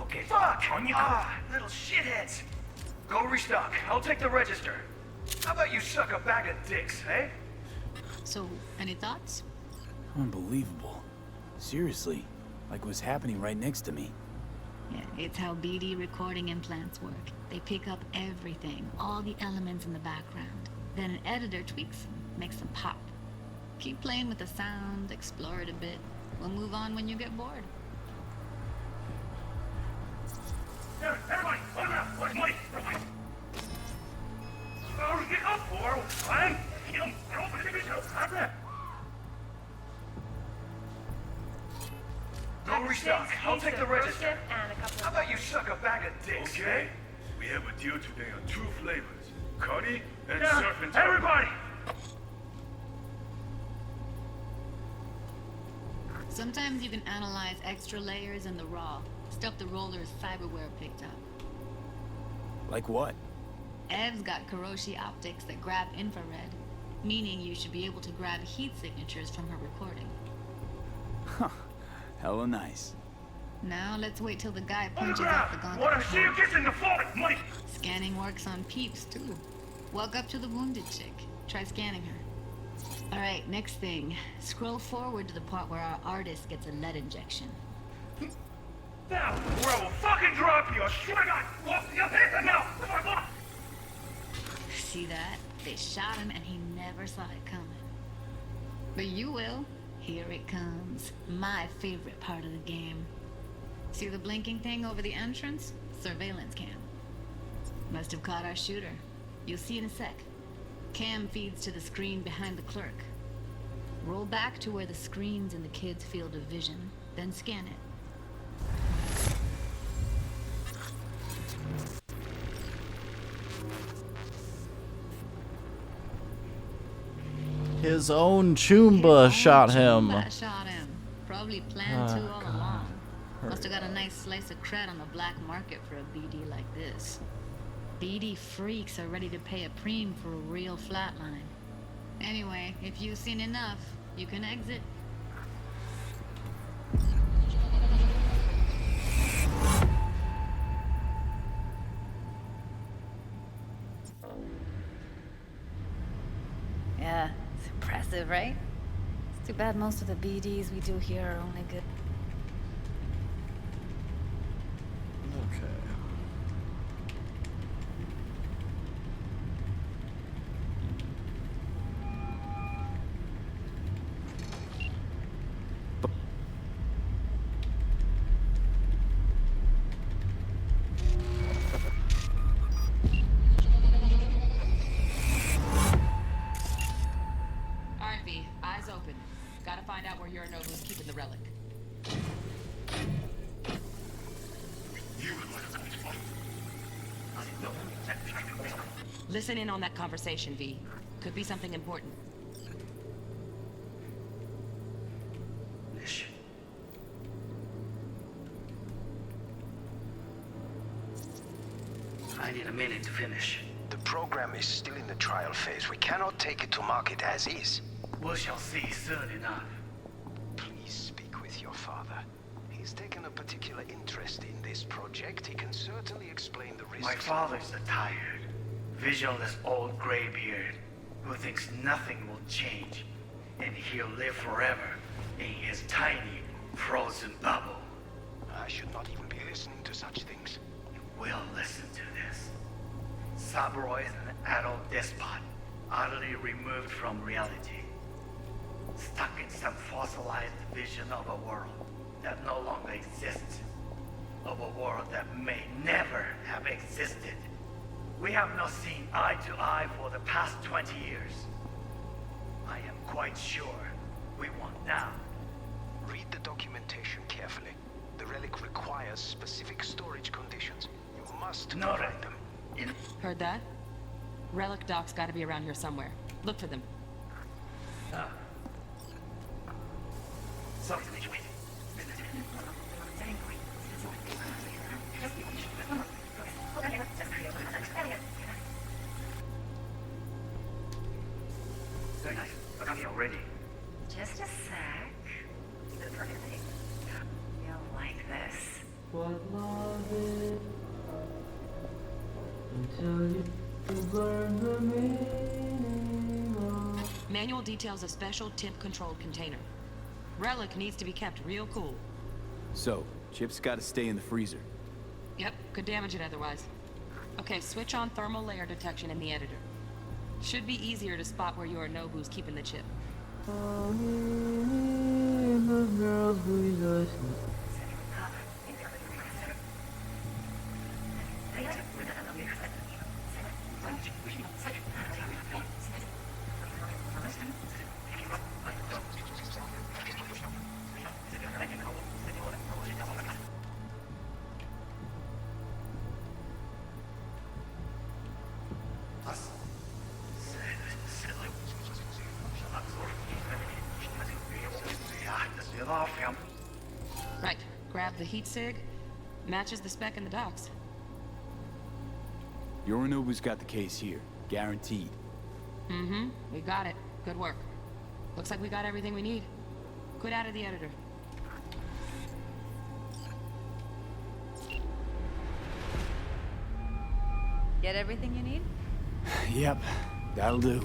Okay, fuck! On you go! Little shitheads! Go restock. I'll take the register. How about you suck a bag of dicks, eh? So, any thoughts? Unbelievable. Seriously, like it was happening right next to me. Yeah, it's how BD recording implants work. They pick up everything, all the elements in the background. Then an editor tweaks them, makes them pop. Keep playing with the sound, explore it a bit. We'll move on when you get bored. Everybody, on the ground! Where's money? Get up, or I'm... Go restock. I'll take the register. How about you suck a bag of dicks, Okay. eh? We have a deal today on 2 flavors. Cuddy and surf and turf. Everybody! Sometimes you can analyze extra layers in the raw, stuff the roller's cyberware picked up. Like what? Ev's got Kiroshi optics that grab infrared, meaning you should be able to grab heat signatures from her recording. Huh. Hella nice. Now let's wait till the guy punches out the gauntlet. Wanna see you kissing the floor, money? Scanning works on peeps too. Walk up to the wounded chick. Try scanning her. Alright, next thing. Scroll forward to the part where our artist gets a lead injection. Now, or I will fucking drop you, I swear to God! Now! See that? They shot him and he never saw it coming. But you will. Here it comes. My favorite part of the game. See the blinking thing over the entrance? Surveillance cam. Must have caught our shooter. You'll see in a sec. Cam feeds to the screen behind the clerk. Roll back to where the screen's in the kid's field of vision, then scan it. His own Choomba shot him. Shot him. Probably planned to all along. Must have got a nice slice of cred on the black market for a BD like this. BD freaks are ready to pay a preem for a real flatline. Anyway, if you've seen enough, you can exit. Yeah, it's impressive, right? It's too bad most of the BDs we do here are only good. Okay. Listen in on that conversation, V. Could be something important. I need a minute to finish. The program is still in the trial phase. We cannot take it to market as is. We shall see soon enough. Please speak with your father. He's taken a particular interest in this project. He can certainly explain the risks. My father's a tired, visionless old graybeard who thinks nothing will change, and he'll live forever in his tiny, frozen bubble. I should not even be listening to such things. You will listen to this. Saburo is an adult despot, utterly removed from reality. Stuck in some fossilized vision of a world that no longer exists. Of a world that may never have existed. We have not seen eye to eye for the past 20 years. I am quite sure we want now. Read the documentation carefully. The relic requires specific storage conditions. You must provide them. Heard that? Relic docs gotta be around here somewhere. Look for them. Very nice. Look at me already. Just a sec. You'll like this. What love is until you burn the meaning of. Manual details a special temp-controlled container. Relic needs to be kept real cool. So, Chip's gotta stay in the freezer. Yep, could damage it otherwise. Okay, switch on thermal layer detection in the editor. Should be easier to spot where Yorinobu's keeping the chip. The girls rejoice. Right, grab the heat sig. Matches the spec in the docs. Yorinobu's got the case here. Guaranteed. Mm-hmm, we got it. Good work. Looks like we got everything we need. Quit out of the editor. Get everything you need? Yep, that'll do.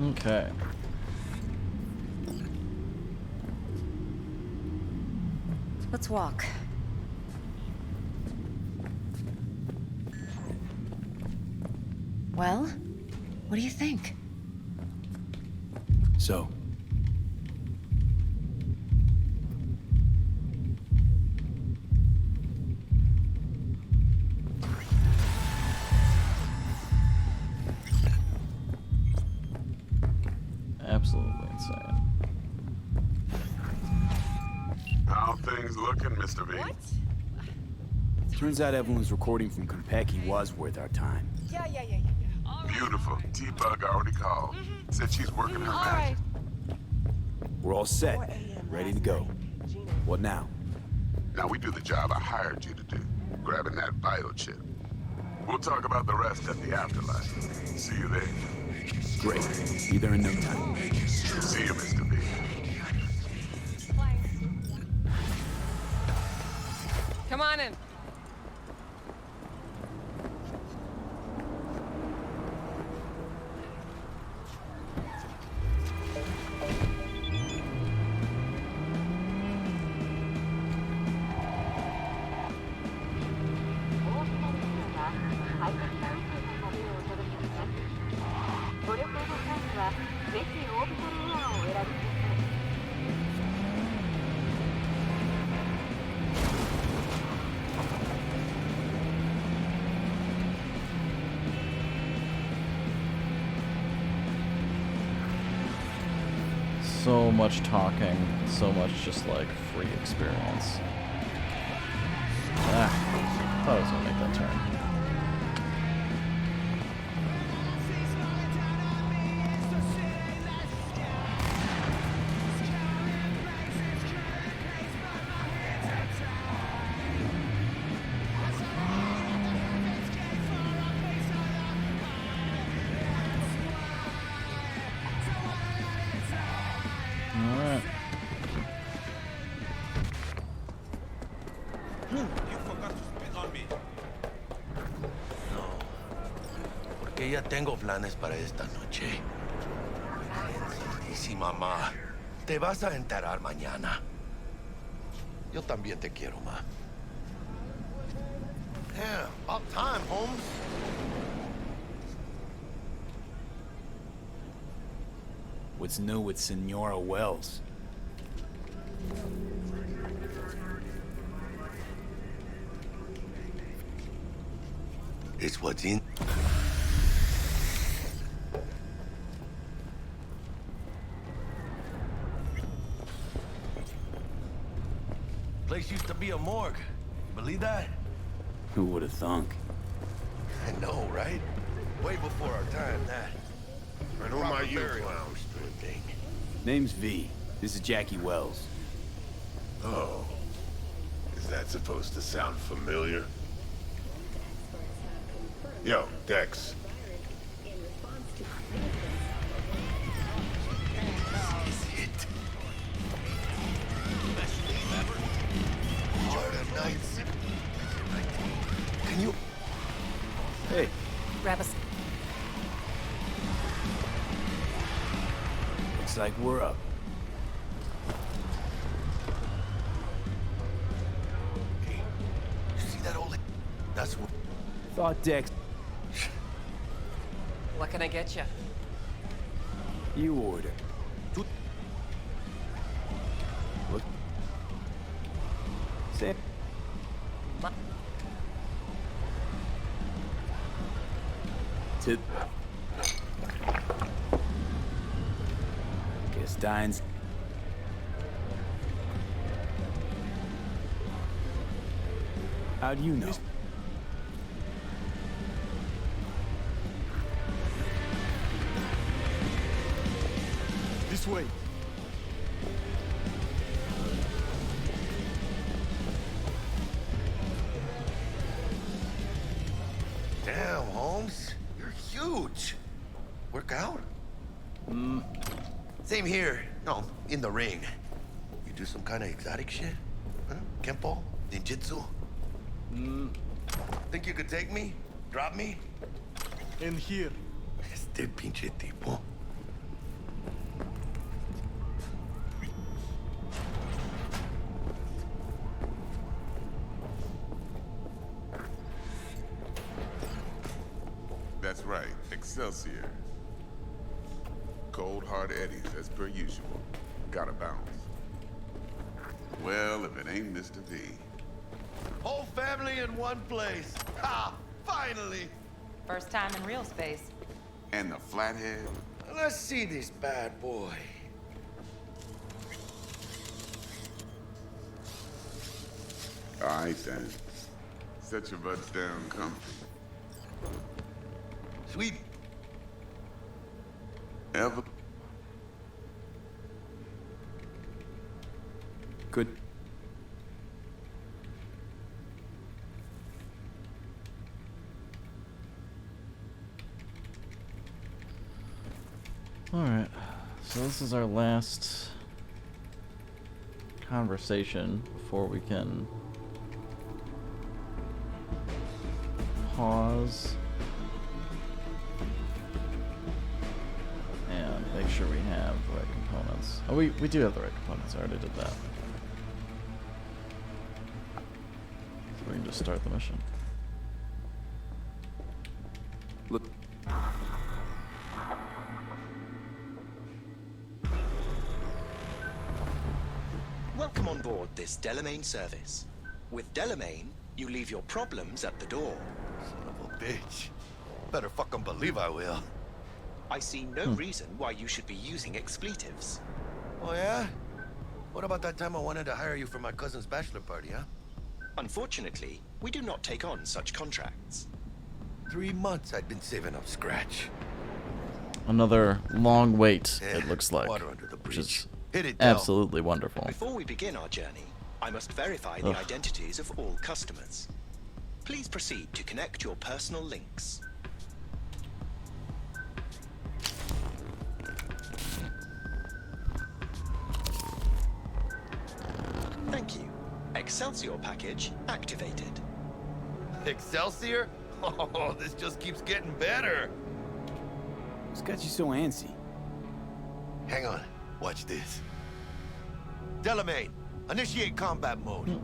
Okay. Let's walk. Well, what do you think? So, Absolutely insane. How things looking, Mr. V? What? turns out everyone's recording from Konpeki was worth our time. Yeah. Beautiful. T-Bug already called. Said she's working her magic. We're all set, ready to go. What now? Now we do the job I hired you to do, grabbing that vital chip. We'll talk about the rest at the afterlife. See you there. Great. Be there in no time. See you, Mr. V. Come on in. So much talking, so much just like free experience. Thought I was gonna make that turn. Alright. Porque ya tengo planes para esta noche. Y si mamá, te vas a enterar mañana. Yo también te quiero, ma. Yeah, about time, Holmes. What's new with Senora Wells? It's what's in. Place used to be a morgue. You believe that? Who would have thunk? I know, right? Way before our time, that. And who might you clowns thing. Name's V. This is Jackie Wells. Oh. Is that supposed to sound familiar? Yo, Dex. Can you... Hey. Grab us. Looks like we're up. You see that old... That's what... Thought Dex... What can I get you? You order. Look. Sam. To... Guess Dine's... How do you know? This This way. Damn, Holmes. You're huge. Work out? Same here. No, in the ring. You do some kind of exotic shit? Huh? Kempo? Ninjutsu? Think you could take me? Drop me? In here. Este pinche tipo. That's right, Excelsior. Cold hard eddies, as per usual. Gotta bounce. Well, if it ain't Mr. V. Whole family in one place. Ha! Finally! First time in real space. And the flathead? Let's see this bad boy. All right, then. Set your butts down comfy. Sweet. Ever? Good. Alright, so this is our last conversation before we can pause and make sure we have the right components. Oh, we do have the right components. I already did that. So we can just start the mission. Look. Welcome on board this Delamain service. With Delamain, you leave your problems at the door. Son of a bitch. Better fucking believe I will. I see no reason why you should be using expletives. Oh, yeah? What about that time I wanted to hire you for my cousin's bachelor party, huh? Unfortunately, we do not take on such contracts. 3 months I'd been saving up scratch. Another long wait, Yeah, it looks like, water under the which is Hit it, Del. absolutely wonderful. Before we begin our journey, I must verify the identities of all customers. Please proceed to connect your personal links. Thank you. Excelsior package activated. Excelsior? Oh, this just keeps getting better. What's got you so antsy? Hang on. Watch this. Delamain, initiate combat mode.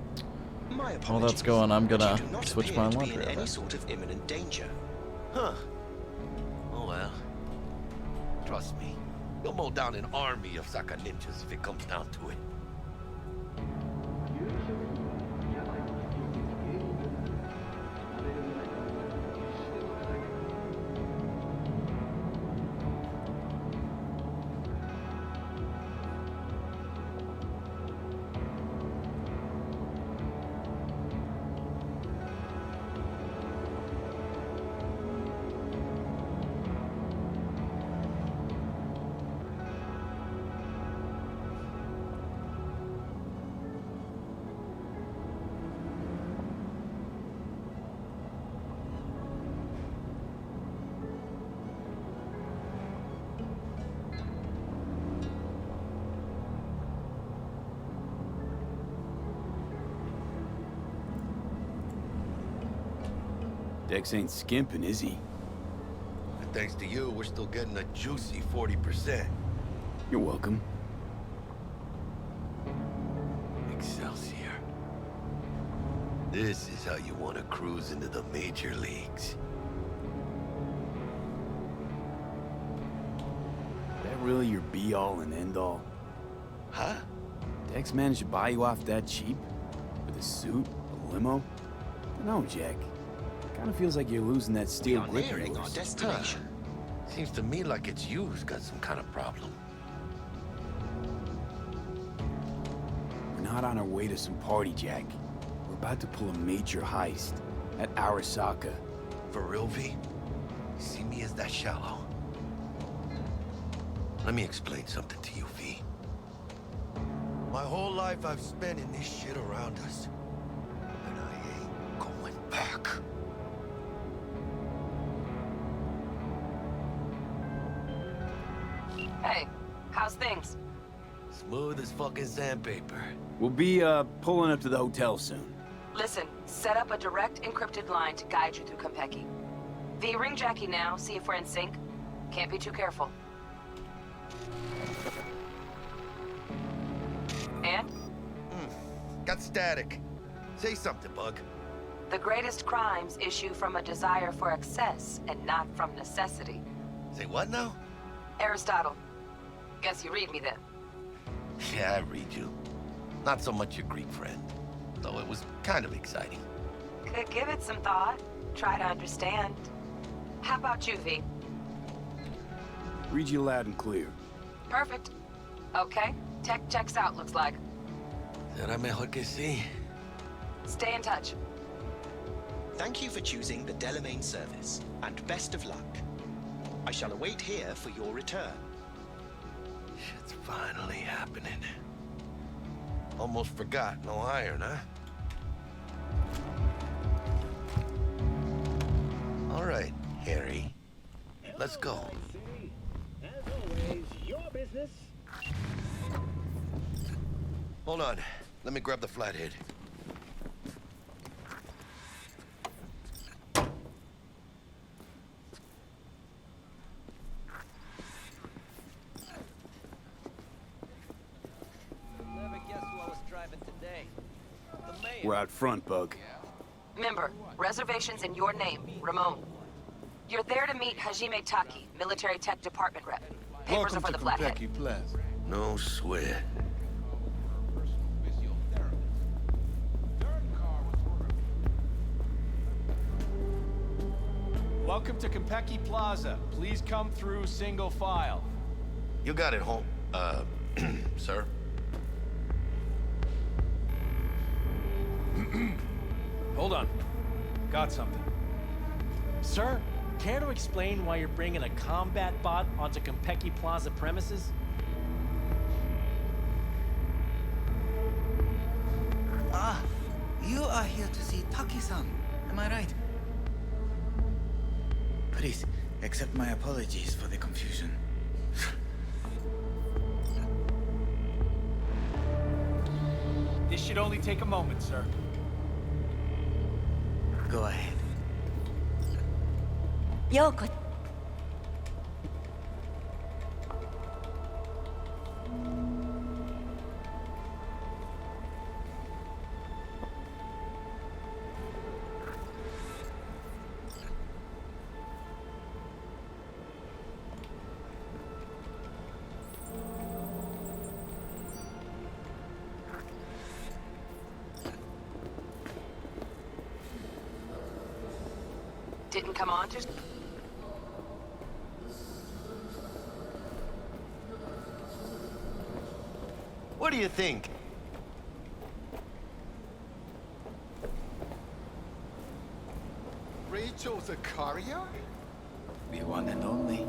My apologies. While that's going, I'm but gonna you do not switch appear my to be laundry in any over. sort of imminent danger. Huh. Oh well. Trust me. You'll mow down an army of Saka ninjas if it comes down to it. Dex ain't skimping, is he? And thanks to you, we're still getting a juicy 40%. You're welcome. Excelsior. This is how you want to cruise into the major leagues. That really your be-all and end-all? Huh? Dex managed to buy you off that cheap? With a suit? A limo? No, Jack. Kinda feels like you're losing that steel We are grip of nearing yours. our destination. Seems to me like it's you who's got some kind of problem. We're not on our way to some party, Jack. We're about to pull a major heist at Arasaka. For real, V? You see me as that shallow? Let me explain something to you, V. My whole life I've spent in this shit around us. And I ain't going back. Hey, how's things? Smooth as fucking sandpaper. We'll be, pulling up to the hotel soon. Listen, set up a direct encrypted line to guide you through Konpeki. V, ring Jackie now, see if we're in sync. Can't be too careful. And? Got static. Say something, Bug. The greatest crimes issue from a desire for excess and not from necessity. Say what now? Aristotle. Guess you read me then. Yeah, I read you. Not so much your Greek friend, though it was kind of exciting. Could give it some thought. Try to understand. How about you, V? Read you loud and clear. Perfect. Okay, tech checks out, looks like. Será mejor que sí. Stay in touch. Thank you for choosing the Delamain service, and best of luck. I shall await here for your return. Shit's finally happening. Almost forgot, no iron, huh? All right, Harry. Let's go. As always, your business. Hold on. Let me grab the flathead. Never guess who I was driving today. The mayor. We're out front, Bug. Member, reservations in your name, Ramon. You're there to meet Hajime Taki, military tech department rep. Papers are for the flathead. No sweat. Welcome to Konpeki Plaza. Please come through single file. You got it, home. Sir? Hold on. Got something. Sir, care to explain why you're bringing a combat bot onto Konpeki Plaza premises? Ah, you are here to see Taki-san. Am I right? Please, accept my apologies for the confusion. This should only take a moment, sir. Go ahead. Yoko. Didn't come on to... What do you think? Rachel Zakaria? The one and only.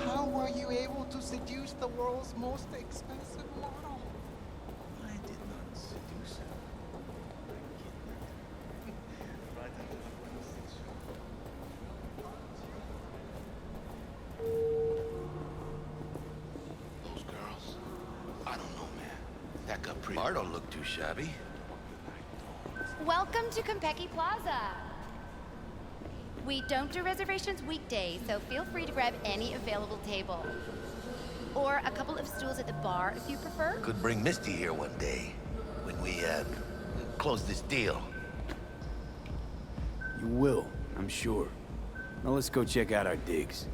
How were you able to seduce the world's most expensive model? I did not seduce her. Those girls? I don't know, man. That got pretty... Bar don't look too shabby. Welcome to Konpeki Plaza. We don't do reservations weekdays, so feel free to grab any available table. Or a couple of stools at the bar if you prefer. Could bring Misty here one day when we, close this deal. You will, I'm sure. Now let's go check out our digs.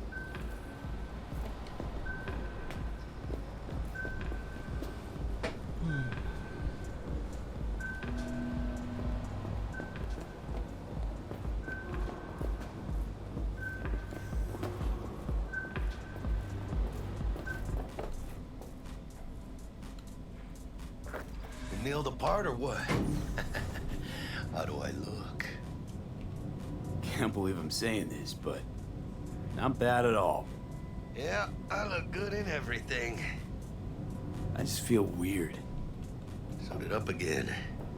Nailed apart or what? How do I look? Can't believe I'm saying this, but not bad at all. Yeah, I look good in everything. I just feel weird. Suit it up again.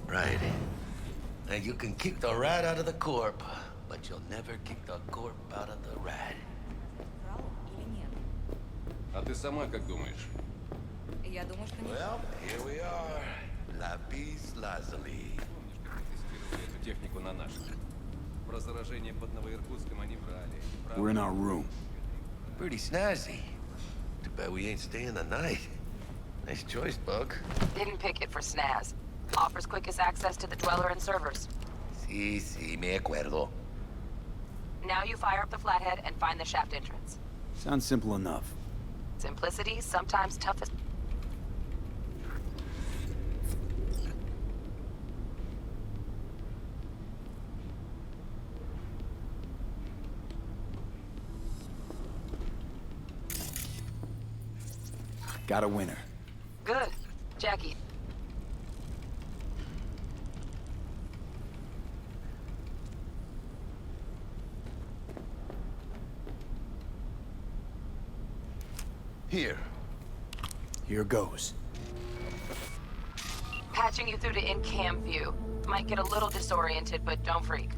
Right. And you can kick the rat out of the corp, but you'll never kick the corp out of the rat. А ты сама как думаешь? Я думаю, что Well, here we are. Lapis lazuli. Помнишь, как мы тестировали эту технику на наших? Про заражение под Новоиркутском они брали. We're in our room. Pretty snazzy. Too bad we ain't staying the night. Nice choice, Bug. Didn't pick it for snaz. Offers quickest access to the Dweller and servers. Sí, me acuerdo. Now you fire up the flathead and find the shaft entrance. Sounds simple enough. Simplicity, sometimes toughest. Got a winner. Good. Jackie. Here. Here goes. Patching you through to in-cam view. Might get a little disoriented, but don't freak.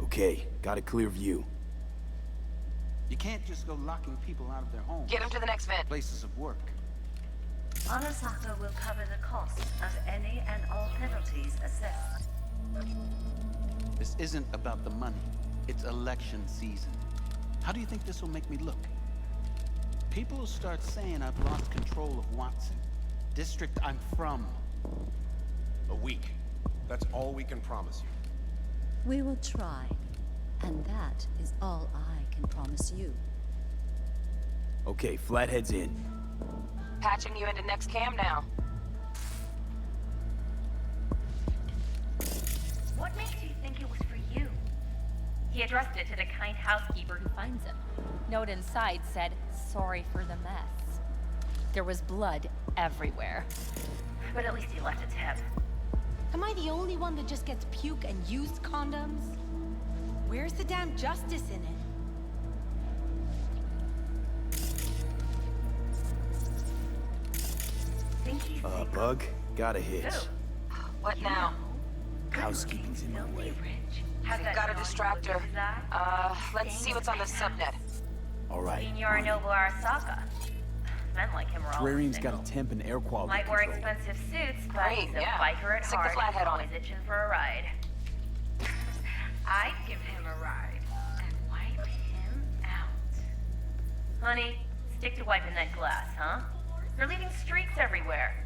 Okay, got a clear view. You can't just go locking people out of their homes. Get them to the next vent. Places of work. Arasaka will cover the cost of any and all penalties assessed. This isn't about the money. It's election season. How do you think this will make me look? People will start saying I've lost control of Watson, district I'm from. A week. That's all we can promise you. We will try. And that is all I can promise you. Okay, Flathead's in. Patching you into next cam now. What makes you think it was for you? He addressed it to the kind housekeeper who finds him. Note inside said, "Sorry for the mess." There was blood everywhere. But at least he left a tip. Am I the only one that just gets puke and used condoms? Where's the damn justice in it? Bug, got a hitch. What now? Housekeeping's in my way. I've got a distractor. Let's see what's on the subnet. All right. Senor Nobu Arasaka. Men like him are always Aquarium's single. got a temp and air quality Might wear control. expensive suits, but Great, he's a yeah. biker at Stick the heart, flathead on always itching for a ride. I'd give him a ride and wipe him out. Honey, stick to wiping that glass, huh? You're leaving streaks everywhere.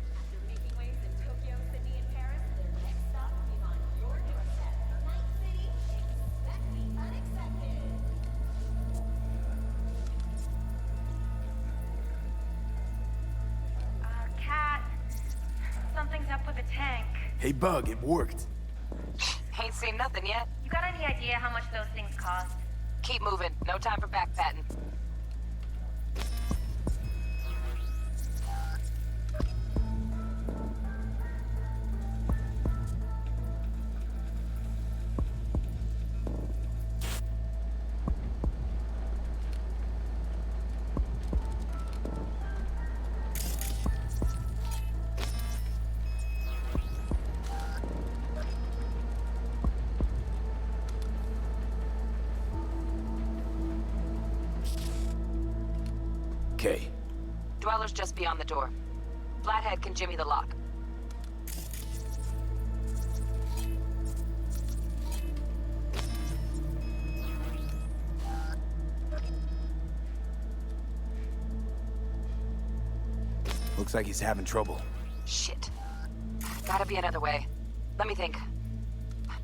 Cat, something's up with the tank. Hey, Bug, it worked. Ain't seen nothing yet. You got any idea how much those things cost? Keep moving. No time for backpatting. Okay. Dweller's just beyond the door. Flathead can jimmy the lock. Looks like he's having trouble. Shit. Gotta be another way. Let me think.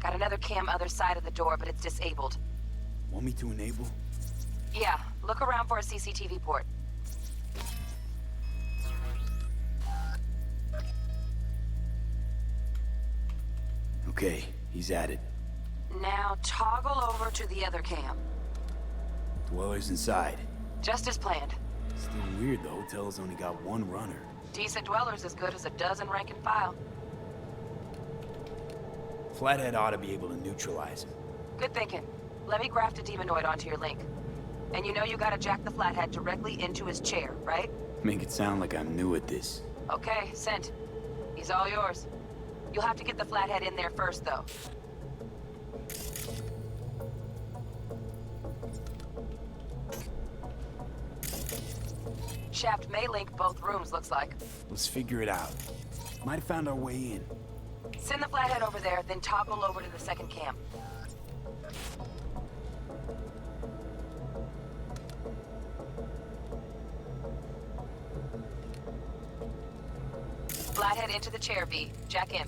Got another cam other side of the door, but it's disabled. Want me to enable? Yeah, look around for a CCTV port. Okay, he's at it. Now toggle over to the other cam. Dweller's inside. Just as planned. Still weird the hotel's only got one runner. Decent Dweller's as good as a dozen rank and file. Flathead ought to be able to neutralize him. Good thinking. Let me graft a demonoid onto your link. And you know you gotta jack the Flathead directly into his chair, right? Make it sound like I'm new at this. Okay, sent. He's all yours. You'll have to get the Flathead in there first, though. Shaft may link both rooms, looks like. Let's figure it out. Might have found our way in. Send the Flathead over there, then toggle over to the second camp. Flathead into the chair, V. Jack in.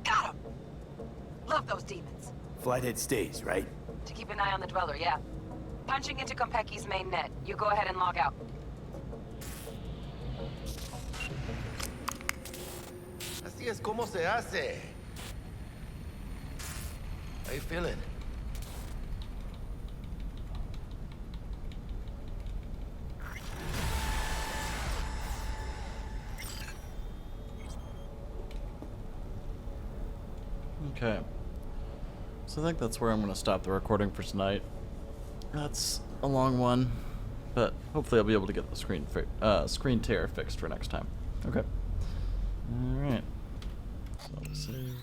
Got him! Love those demons. Flathead stays, right? To keep an eye on the Dweller, yeah. Punching into Konpeki's main net. You go ahead and log out. Así es como se hace. How you feeling? Okay. So I think that's where I'm going to stop the recording for tonight. That's a long one, but hopefully I'll be able to get the screen tear fixed for next time. Okay. All right. So save.